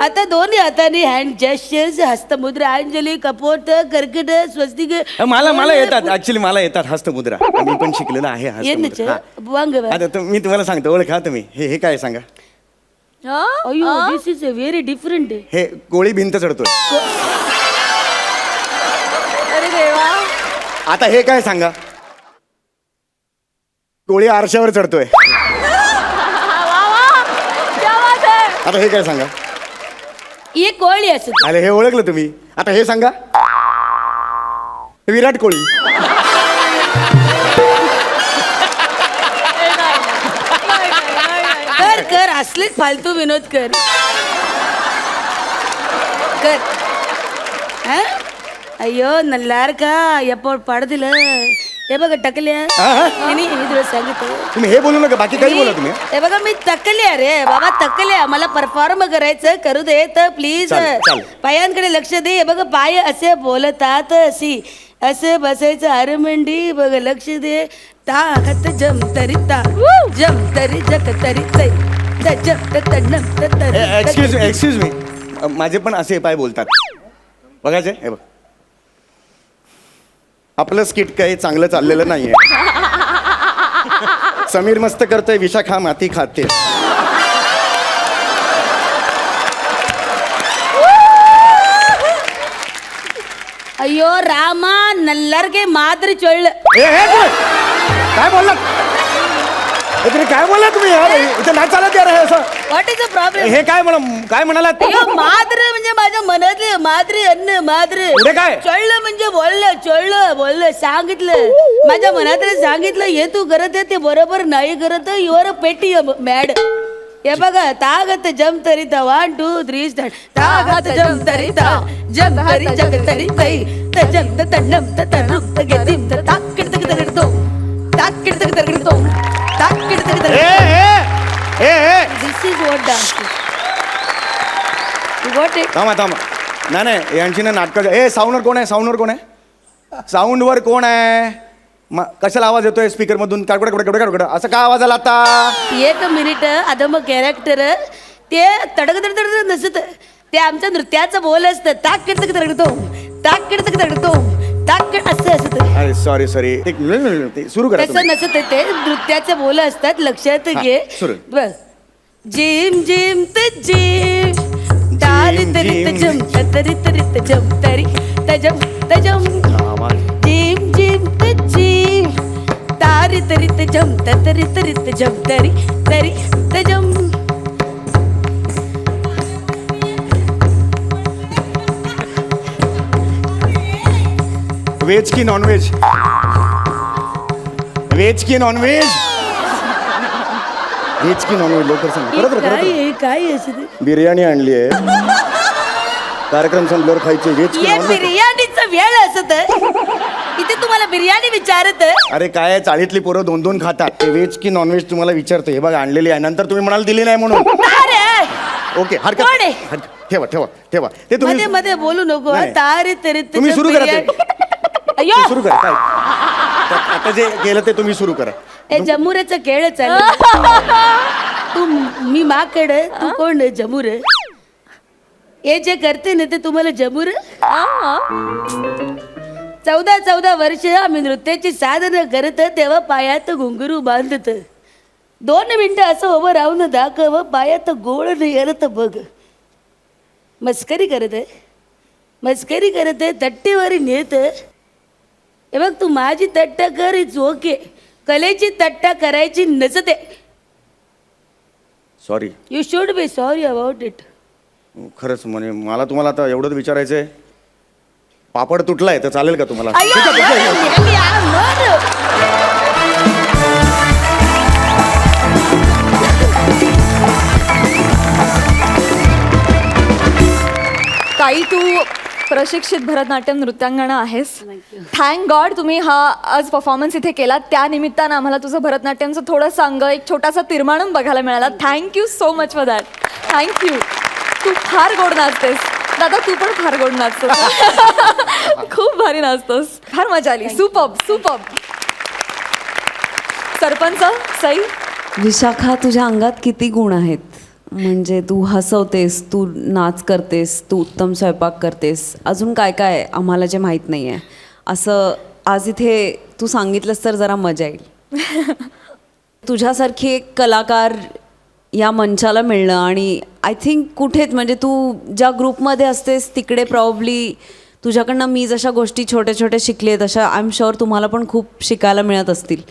आता दोन्ही हाताने हँड जेस्चर्स हस्तमुद्रा अंजली कपोट कर्कट स्वस्तिक मला येतात ऍक्च्युली मला येतात हस्तमुद्रा मी पण शिकलेलं आहे हस्तमुद्रा हा. वांग आता मी तुम्हाला सांगतो ओळखा तुम्ही हे काय सांगा अयो दिस इज अ व्हेरी डिफरंट हे गोळी भिंत चढतोय अरे देवा. आता हे काय सांगा गोळी आरशावर चढतोय क्या बात है. आता हे काय सांगा ही कोळी असत अरे हे ओळखलं तुम्ही आता हे सांगा विराट कोहली कर असलेच फालतू विनोद कर हा? अय्यो नल्लार का एप्पो पाड दिलं हे बघा टकल्या मी तुला सांगितलं तुम्ही हे बोलू नका बाकी काही बोला तुम्ही हे बघा मी तकल्या रे बाबा तकल्या मला परफॉर्म करायचं करू दे तर प्लीज चालेल, चालेल. पायांकडे लक्ष दे हे बघा पाय असे बोलतात अशी असे बसायचं आरमंडी बघ लक्ष दे ताहत जम तरी ता जम तरी जग तरी तै एक्सक्यूज मी माझे पण असे पाय बोलतात बघायचे हे बघ आपलं स्किट काही चांगलं चाललेलं नाहीये समीर मस्त करतोय विशाखा माती खाते अयो रामा नल्लर के मात्र चोळलं काय बोलला काय बोलला तुम्ही यार इथे नाही चालत यार हे असं व्हॉट इज द प्रॉब्लेम हे काय म्हणालात अयो मात्र म्हणजे माझ्या मनातले मात्र अन्न मात्र पुढे काय? चळलं म्हणजे बोललं सांगितलं माझ्या मनातले सांगितलं हे तू करत आहे ते बरोबर नाही करत युअर पेटी मॅड हे बघा तागत जम तरिता 1 2 3 स्टार्ट तागत जम तरिता जम तरी जग तरी तै तजम तन्नम ततरुम तगतिम ताक्किड तगतगडतो ताक्किड तगतगडतो ताक्किड तगतगडतो this is what dance what it थांबा नाही यांची ना नाटकं साऊंडवर कोण आहे साऊंडवर कोण आहे कशाला आवाज येतोय स्पीकर मधून कडकड असं काय आवाज आला आता एक मिनिट अदम कॅरेक्टर ते तडक नसत ते आमच्या नृत्याचं बोल असतं ताक किडतक तडकतो ताक असं असत अरे सॉरी सुरू करा तसं नसत ते नृत्याचं बोल असतात लक्षात हा, घे सुरू. बघ जिम जिम त जिम तारी तरी तजम तरी तरी तजम तरी तजम तजम जिम जिम त जिम तारी तरी तजम तरी तरी तजम तरी तरी तजम व्हेज की नॉनव्हेज व्हेज की नॉनव्हेज लवकर सांग परत काय असते बिर्याणी आणली आहे कार्यक्रम संपल्यावर खायचे व्हेज की ये नॉनव्हेज बिर्याणीचं वेळ असत इथे तुम्हाला बिर्याणी विचारत अरे काय आहे, चाळीतली पोरं 2-2 खातात ते व्हेज की नॉनव्हेज तुम्हाला विचारतो हे बघा आणलेली आहे नंतर तुम्ही म्हणाल दिली नाही म्हणून ओके कोण आहे? ठेवा ते तुम्ही मध्ये मध्ये बोलू नको नाही. तारे तरी तुम्ही सुरू करा ते. अय्यो सुरू करा काय आता जे केलं ते तुम्ही सुरू करा हे जमुरेचं केळ चाललं तू मी माकड तू कोण जमुर हे जे करते ना ते तुम्हाला जमुर 14 वर्ष आम्ही नृत्याची साधनं करत तेव्हा पायात घुंगरू बांधत 2 मिनिटं असं उभं राहून दाखव पायात गोळ नाही आलं तर बघ. मस्करी करत आहे तट्टेवारी नेत. हे बघ तू माझी तट्टा कर इट्स ओके, कलेची तट्टा करायची नसते. Sorry. You should be sorry about it. खरंच म्हणजे मला तुम्हाला आता एवढंच विचारायचंय, पापड तुटलाय तर चालेल का तुम्हाला? ताई, तू प्रशिक्षित भरतनाट्यम नृत्यांगना आहेस. थँक गॉड तुम्ही हा आज परफॉर्मन्स इथे केला. त्या निमित्तानं आम्हाला तुझं भरतनाट्यमचं थोडं अंग, एक छोटासा तिरमाणून बघायला मिळाला. Thank you so much for that. Thank you. तू फार गोड नाचतेस दादा, तू पण फार गोड नाचतोस. खूप भारी नाचतोस, फार मजा आली. Superb superb. सरपंच सई. विशाखा, तुझ्या अंगात किती गुण आहेत. म्हणजे तू हसवतेस, तू नाच करतेस, तू उत्तम स्वयंपाक करतेस, अजून काय काय आम्हाला जे माहीत नाही आहे. असं आज इथे तू सांगितलंस तर जरा मजा येईल. तुझ्यासारखी एक कलाकार या मंचाला मिळणं, आणि आय थिंक कुठेच म्हणजे तू ज्या ग्रुपमध्ये असतेस तिकडे प्रॉब्ली तुझ्याकडनं मी जशा गोष्टी छोट्या छोट्या शिकले तशा आय एम शुअर तुम्हाला पण खूप शिकायला मिळत असतील.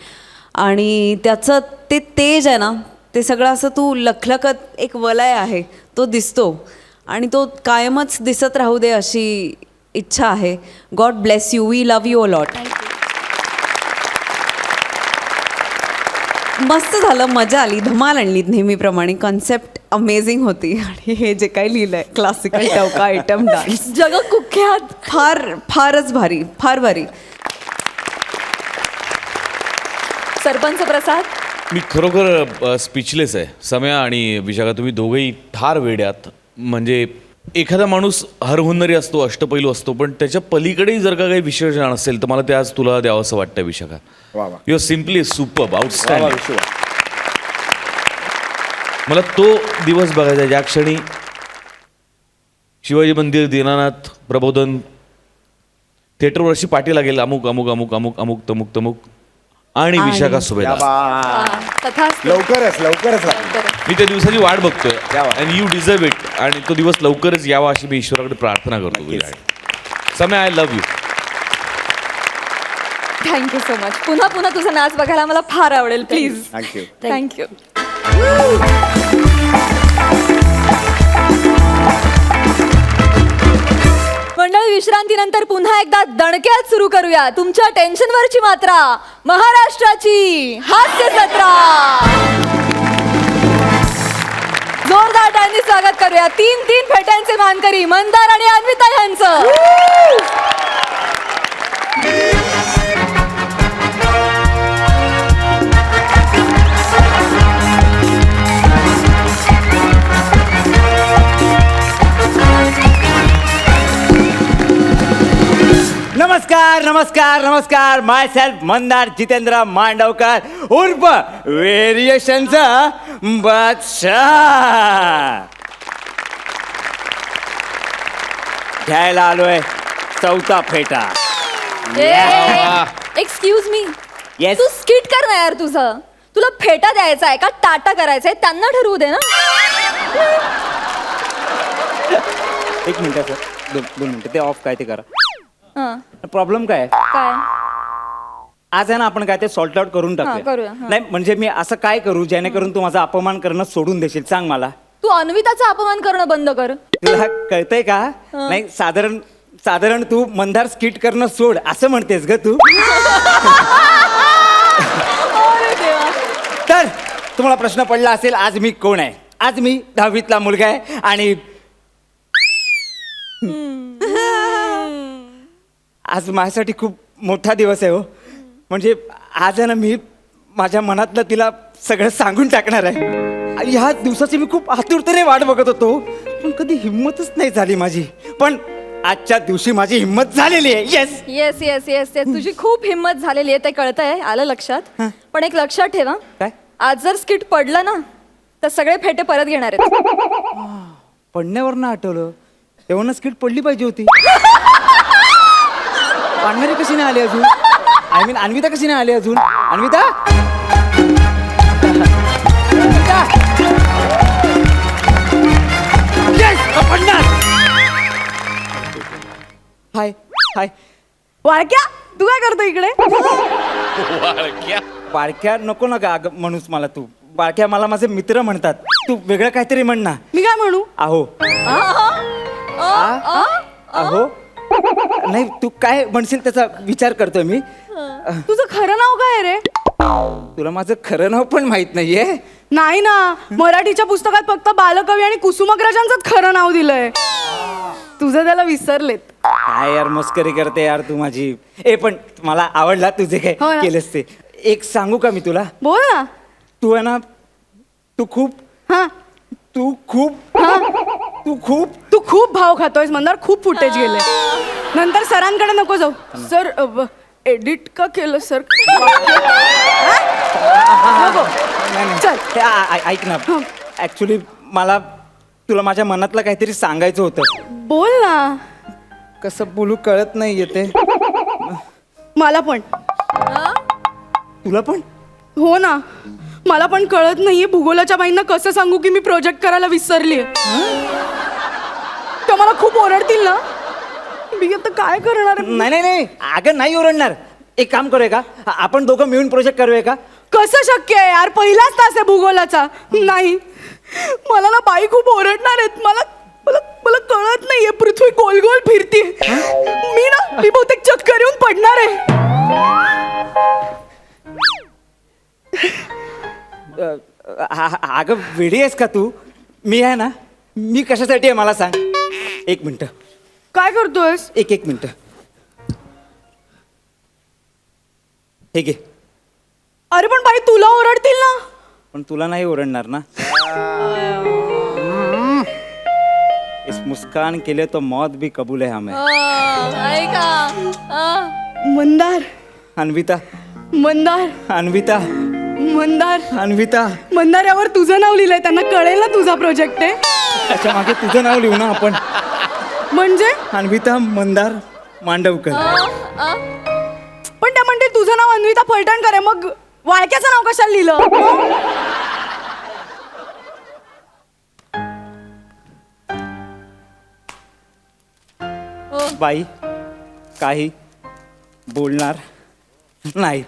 आणि त्याचं ते तेज आहे ना, ते सगळं असं तू लखलखत एक वलय आहे तो दिसतो, आणि तो कायमच दिसत राहू दे अशी इच्छा आहे. God bless you. We love you a lot. मस्त झालं, मजा आली, धमाल आणली नेहमीप्रमाणे. कॉन्सेप्ट अमेझिंग होती, आणि हे जे काही लिहिलं आहे क्लासिकल टवका आयटम डान्स जगकुख्यात, फारच भारी, फार भारी. सरपंच प्रसाद. मी खरोखर स्पीचलेस आहे. सम्या आणि विशाखा, तुम्ही दोघेही फार वेड्यात. म्हणजे एखादा माणूस हरहुन्नरी असतो, अष्टपैलू असतो, पण त्याच्या पलीकडेही जर का काही विशेषण असेल तर मला ते आज तुला द्यावं असं वाटतं विशाखा. वा वा. You are simply superb, outstanding. वा. मला तो दिवस बघायचा ज्या क्षणी शिवाजी मंदिर, दीनानाथ, प्रबोधन थिएटरवर अशी पाठी लागेल, अमुक अमुक अमुक अमुक अमुक तमुक तमुक आणि विशाखा या सुभेदार. तथास्तु. लवकरच लागेल. मी त्या दिवसाची वाट बघतोय, अँड यू डिझर्व इट. आणि तो दिवस लवकरच यावा अशी मी ईश्वराकडे प्रार्थना करतो तुझ्याकडे. समय, I love you. Thank you so much. पुन्हा पुन्हा तुझा नाच बघायला मला फार आवडेल. प्लीज. थँक्यू. थँक्यू. मंडळी, विश्रांतीनंतर पुन्हा एकदा दणक्यात सुरू करूया तुमच्या टेन्शनवरची मात्रा, महाराष्ट्राची हास्य जत्रा. जोरदार टाळ्यांनी स्वागत करूया 3 फेट्यांचे मानकरी मंदार आणि अन्विता यांचं. नमस्कार नमस्कार नमस्कार. माय सेल्फ मंदार जितेंद्र मांडवकर उर्फ व्हेरिएशनचा बादशाह. घ्यायला आलोय 4था फेटा. Excuse me. Yes. तू स्किट कर ना यार. तुझं तुला फेटा द्यायचा आहे का टाटा करायचा आहे त्यांना ठरवू दे ना. एक मिनिट सर, 2 मिनिटं ते ऑफ काय ते करा. हं. प्रॉब्लेम काय काय आज आहे ना, आपण काय ते सॉल्ट आउट करून करूया, टाकूया. हां. नाही म्हणजे मी असं काय करू जेणेकरून तू माझा अपमान करणं सोडून देशील, सांग मला. तू अन्विताचा अपमान करणं बंद कर. तुला कळतंय का? नाही साधारण तू मंदार स्किट करणं सोड असं म्हणतेस ग तू. तर तुम्हाला प्रश्न पडला असेल, आज मी कोण आहे. आज मी 10वीतला मुलगा आहे, आणि आज माझ्यासाठी खूप मोठा दिवस आहे हो. म्हणजे आज आहे ना, मी माझ्या मनातलं तिला सगळं सांगून टाकणार आहे. आणि ह्या दिवसाची मी खूप आतुरतेने वाट बघत होतो, पण कधी हिंमतच नाही झाली माझी. पण आजच्या दिवशी माझी हिंमत झालेली आहे. Yes. Yes yes yes yes. तुझी खूप हिंमत झालेली आहे ते कळतंय, आलं लक्षात. पण एक लक्षात ठेवा, काय? आज जर स्किट पडलं ना तर सगळे फेटे परत घेणार आहेत. पडण्यावरनं आठवलं, तेव्हा स्किट पडली पाहिजे होती. पांढरी कशी नाही आली अजून? आय मीन अन्विता कशी नाही आली अजून? अन्विता? अन्विता? Yes, पडणार. हाय हाय. वाळक्या तू काय करतो इकडे? बाळक्या नको ना गा म्हणूस मला तू. बाळक्या मला माझे मित्र म्हणतात. तू वेगळं काहीतरी म्हण ना. मी काय म्हणू? अहो. अहो नाही तू काय म्हणशील त्याचा विचार करतोय मी. तुझं खरं नाव काय रे? तुला माझं खरं नाव पण माहित नाहीये. नाही ना, मराठीच्या पुस्तकात फक्त बालकवी आणि कुसुमाग्रजांचंच खरं नाव दिलंय. तुझं त्याला विसरलेत. काय यार मस्करी करते यार तू माझी. पण मला आवडला तुझे काय हो ना. केलंस ते. एक सांगू का मी तुला? बोल ना. तू आहे ना तू खूप हा तू खूप तू खूप तू खूप भाव खातोयस मंदार. खूप फुटेज गेले. नंतर सरांकडे नको जाऊ. सर एडिट का केलं सर? नको. चल. ते ऐक ना ऍक्च्युली मला तुला माझ्या मनातलं काहीतरी सांगायचं होतं. बोल ना. कसं बोलू कळत नाही येते. मला पण. तुला पण? हो ना, मला पण कळत नाहीये भूगोलाच्या बाईंना कसं सांगू की मी प्रोजेक्ट करायला विसरलीये. ते मला खूप ओरडतील ना. मी आता काय करणार? नाही नाही नाही अगं नाही ओरडणार. एक काम करूया का आपण दोघं मिळून प्रोजेक्ट करूया का? कसं शक्य आहे यार? पहिलाच तास आहे भूगोलाचा. नाही मला ना बाई खूप ओरडणार आहेत. मला मला मला कळत नाहीये. पृथ्वी गोल गोल फिरते. मी बहुतेक चक्कर येऊन पडणार आहे. अगं वेडी आहेस का तू? मी आहे ना मी कशासाठी आहे मला सांग. एक मिनिट. काय करतोयस? एक मिनिट. हे घे. अरे पण बाई तुला ओरडतील ना. पण तुला नाही ओरडणार ना. इस मुस्कान के लिए तो मौत भी कबूल है हमें. मंदार अन्विता मंदार अन्विता मंदार अन्विता. मंदार यावर तुझं नाव लिहिलंय. त्यांना कळेल ना तुझा प्रोजेक्ट आहे. त्याच्या मागे तुझं नाव लिहू ना आपण. म्हणजे अन्विता मंदार मांडवकर. पण त्या म्हणते तुझं नाव अन्विता फलटणकर आहे. मग वाळक्याचं नाव कशाला लिहिलं? बाई काही बोलणार नाहीत.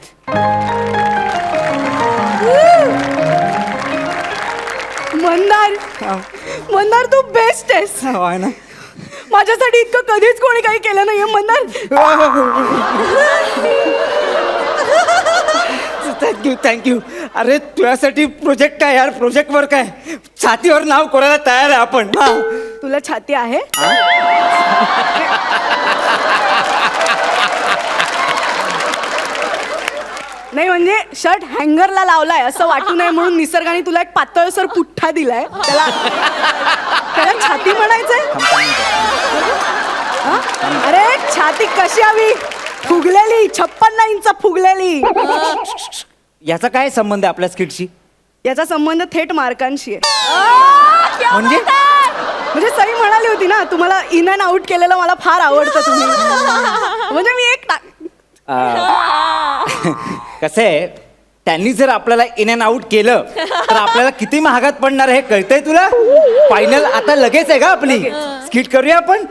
मंदार मंदार तू बेस्ट आहेस. आहे ना. माझ्यासाठी इतकं कधीच कोणी काही केलं नाहीये मंदार. Thank you thank you. अरे तुझ्यासाठी प्रोजेक्ट काय यार. प्रोजेक्ट वर काय छातीवर नाव कोरायला तयार आहे आपण. तुला छाती आहे? नाही म्हणजे शर्ट हँगरला लावलाय असं वाटू नये म्हणून निसर्गाने तुला एक पातळसर पुठ्ठा दिलाय. त्याला त्याला छाती म्हणायचंय? हा? अरे छाती कशी हवी? फुगलेली 56 इंच फुगलेली. याचा काय संबंध आहे आपल्या स्किटशी? याचा संबंध थेट मार्कांशी आहे. म्हणजे सई म्हणाली होती ना तुम्हाला इन अँड आउट केलेलं मला फार आवडतं तुम्ही. म्हणजे मी एक कसं आहे त्यांनी जर आपल्याला इन अँड आउट केलं तर आपल्याला किती महागात पडणार हे कळतंय तुला? फायनल आता लगेच आहे का आपली? स्किट करूया आपण.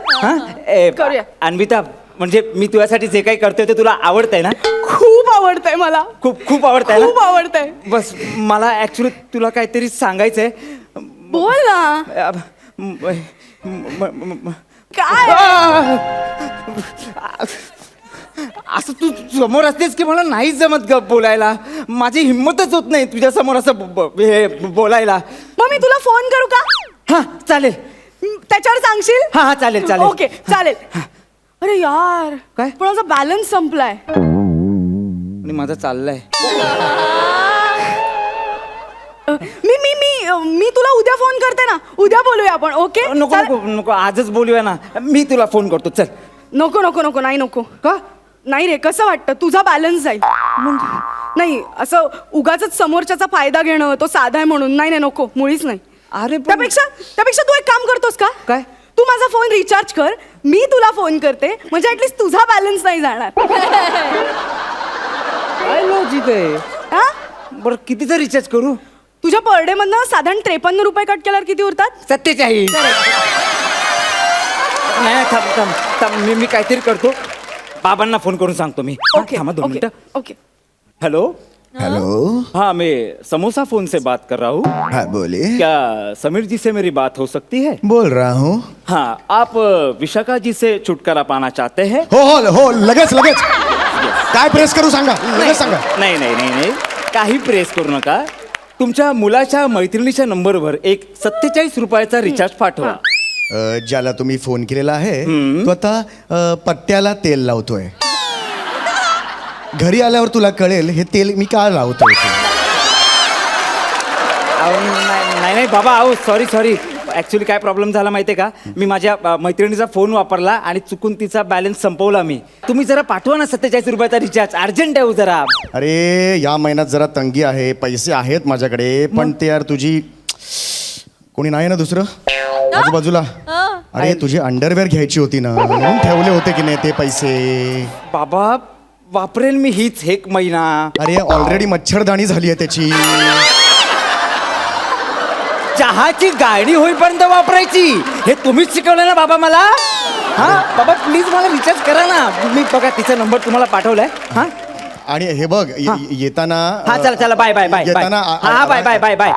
करूया. अन्विता म्हणजे मी तुझ्यासाठी जे काही करतोय ते तुला आवडतंय ना? खूप आवडतंय मला. खूप खूप आवडतंय ना? खूप आवडतंय. बस मला ऍक्च्युली तुला काहीतरी सांगायचंय. बोल ना. काय? असं तू समोर असतेस की मला नाहीच जमत ग बोलायला. माझी हिंमतच होत नाही तुझ्या समोर असं हे बोलायला. मग मी तुला फोन करू का? हा चालेल. त्याच्यावर सांगशील? हा चालेल चालेल. ओके चालेल. अरे यार काय? पण माझा बॅलन्स संपलाय. आणि माझं चाललंय. मी मी मी मी तुला उद्या फोन करते ना. उद्या बोलूया आपण. ओके? नको नको नको आजच बोलूया ना. मी तुला फोन करतो चल. नको नको नको नाही नको. का? नाही रे कसं वाटतं तुझा बॅलन्स जाईल. नाही असं उगाच समोरच्याचा फायदा घेणं तो साधा आहे म्हणून. नाही नाही नको मुळीच नाही. अरे त्यापेक्षा तू एक काम करतोस का? काय? तू माझा फोन रिचार्ज कर. मी तुला फोन करते म्हणजे ऍटलीस्ट तुझा बॅलन्स नाही जाणार. काय लॉजिक आहे? हा? बरं कितीचा रिचार्ज करू? तुझ्या पर डे मधनं साधारण 53 रुपये कट केल्यावर किती उरतात? 47. नाही थांब थांब थांब मी काहीतरी करतो. बाबांना फोन करून सांगतो मी. हा, ओके थांबा 2 ओके मिनिटं. ओके. हेलो हेलो हाँ मैं समोसा फोन से बात कर रहा हूँ. हाँ बोलिए. क्या समीर जी से मेरी बात हो सकती है? बोल रहा हूँ. हाँ आप विशाखा जी से छुटकारा पाना चाहते हैं? हो लगेच लगेच. काय प्रेस करू सांगा, लगेच सांगा. नाही नाही नाही नाही काही प्रेस करू नका. तुमच्या मुलाच्या मैत्रिणीच्या नंबरवर एक 47 रुपयाचा रिचार्ज पाठवा. ज्याला तुम्ही फोन केलेला आहे तो आता पट्ट्याला तेल लावतोय. घरी आल्यावर तुला कळेल हे तेल मी का लावतोय ते. नाही नाही बाबा अहो सॉरी ॲक्च्युली काय प्रॉब्लेम झाला माहिती आहे का? मी माझ्या मैत्रिणीचा फोन वापरला आणि चुकून तिचा बॅलन्स संपवला मी. तुम्ही जरा पाठवा ना 47 रुपयाचा रिचार्ज, अर्जंट आहे हो जरा. अरे या महिन्यात जरा तंगी आहे, पैसे आहेत माझ्याकडे पण ते यार तुझी कोणी नाही ना दुसरं आजूबाजूला. अरे तुझी अंडरवेअर घ्यायची होती ना म्हणून ठेवले होते की नाही ते पैसे. बाबा वापरेल मी हीच 1 महिना. अरे ऑलरेडी मच्छरदाणी झाली आहे त्याची. चहाची गाडी होईपर्यंत वापरायची हे तुम्हीच शिकवलं ना बाबा मला. हा बाबा प्लीज मला रिचार्ज करा ना. मी बघा तिचा नंबर तुम्हाला पाठवलाय. हा आणि हे बघ येताना हा चला बाय बाय बाय येताना हा बाय बाय बाय बाय.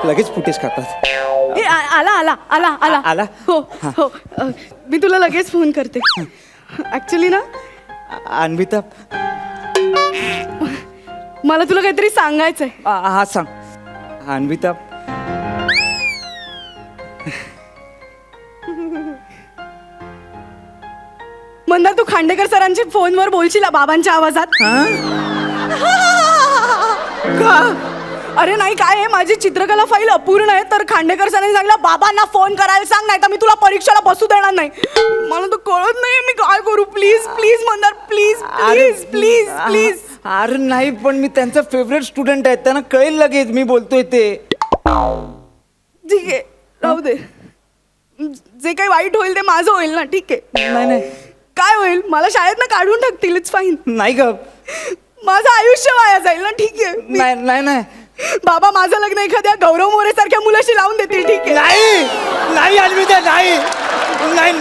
लगेच फुटेज खातात. ए, आला आला आला आला आला? हो हो मी तुला लगेच फोन करते. ऍक्च्युली ना अन्विता मला तुला काहीतरी सांगायचंय. हा सांग अन्विता. मंदार तू खांडेकर सरांची फोनवर बोलशील बाबांच्या आवाजात. का? अरे नाही काय आहे माझी चित्रकला फाईल अपूर्ण आहे तर खांडेकर सरांनी सांगितलं बाबांना फोन करायला सांग नाही तर मी तुला परीक्षेला बसू देणार नाही. मला तर कळत नाही मी काय करू. Please please Mandar please please please please. अरे नाही पण मी त्यांचा फेवरेट स्टुडंट आहे, त्यांना कळेल लगेच मी बोलतोय ते. ठीक आहे राहू दे. जे काही वाईट होईल ते माझं होईल ना. ठीक आहे. नाही नाही काय होईल मला शाळेतनं काढून टाकतील. It's fine. नाही ग. माझं आयुष्य वाया जाईल ना. ठीक आहे नाही नाही नाही बाबा माझं लग्न एखाद्या गौरव मोरे सारख्या मुलाशी लावून देतील. ठीक आहे. नाही नाही अन्विता नाही नाही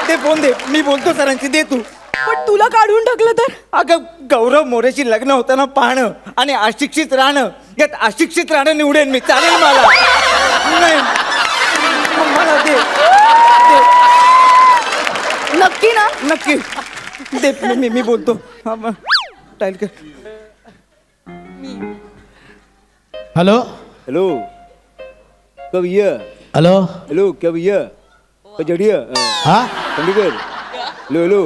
ते फोन दे मी बोलतो सरांची. दे तू. पण तुला काढून टाकलं तर? अगं गौरव मोरेशी लग्न होताना पाहणं आणि अशिक्षित राहणं यात अशिक्षित राहणं निवडेन मी. चालेल मला. नाही मला दे नक्की ना? नक्की दे. मी बोलतो. टाईल कर. हॅलो हेलो क्या भैया? हॅलो हेलो क्या भैया? जडिया हा चंडीगढ़. हेलो हेलो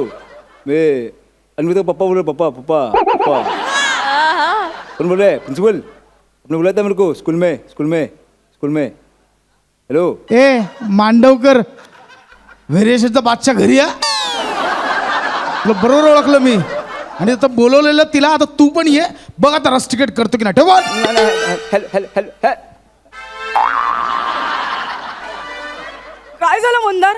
मैं अन्विता पप्पा बोल रहा. पप्पा कौन बोल रहा है? प्रिंसिपल आपने बुलाया था मेरे को स्कूल में. हेलो ए मांडवकर व्हेरिएशनचा बादशाह घरी या. तुला बरोबर ओळखलं मी आणि आता बोलवलेलं तिला. आता तू पण ये बघ आता रस तिकीट करतो की नाही. ठेव. हेलो काय झालं मंदार?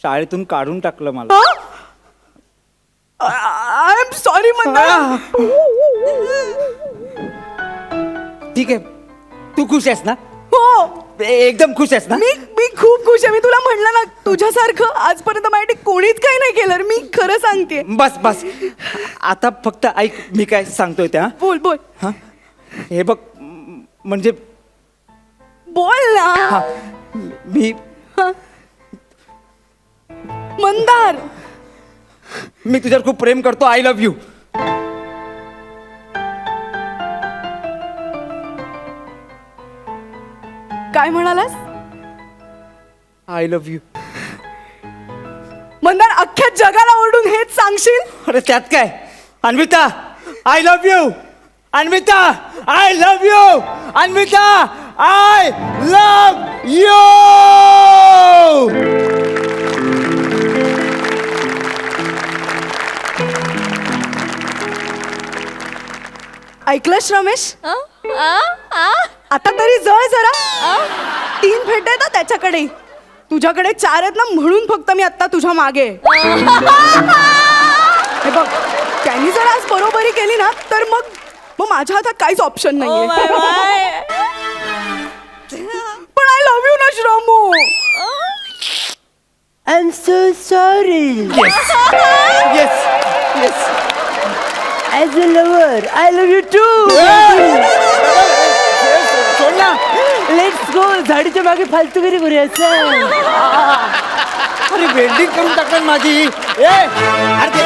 शाळेतून काढून टाकलं मला. I am sorry Mandar. ठीक आहे तू खुश आहेस ना? हो एकदम खुश आहेस ना? मी खूप खुश आहे. मी तुला म्हणलं ना तुझ्यासारखं आजपर्यंत माझ्यासाठी कोणीच काही नाही केलं. मी खरं सांगते. बस आता फक्त ऐक मी काय सांगतोय त्या. बोल बोल हा हे बघ म्हणजे बोल ना. हा मी मंदार मी तुझ्यावर खूप प्रेम करतो. I love you. काय म्हणालास? I love you. मंदार अख्ख्या जगाला ओरडून हेच सांगशील? अरे त्यात काय Anvita I love you. Anvita I love you. Anvita I love you. ऐकलंस रमेश? आता तरी जळ जरा. 3 फेटे तर त्याच्याकडे. तुझ्याकडे 4 आहेत ना म्हणून फक्त मी आता तुझ्या मागे आहे. हे बघ त्यांनी जर आज बरोबरी केली ना तर मग माझ्या हातात काहीच ऑप्शन नाहीये. पण आय लव्ह यू ना Shramu. I am so sorry. As a lover I love you too. Let's go. झाडीच्या मागे फालतूगिरी करूया. अरे वेल्डिंग करून टाकणार माझी. अरे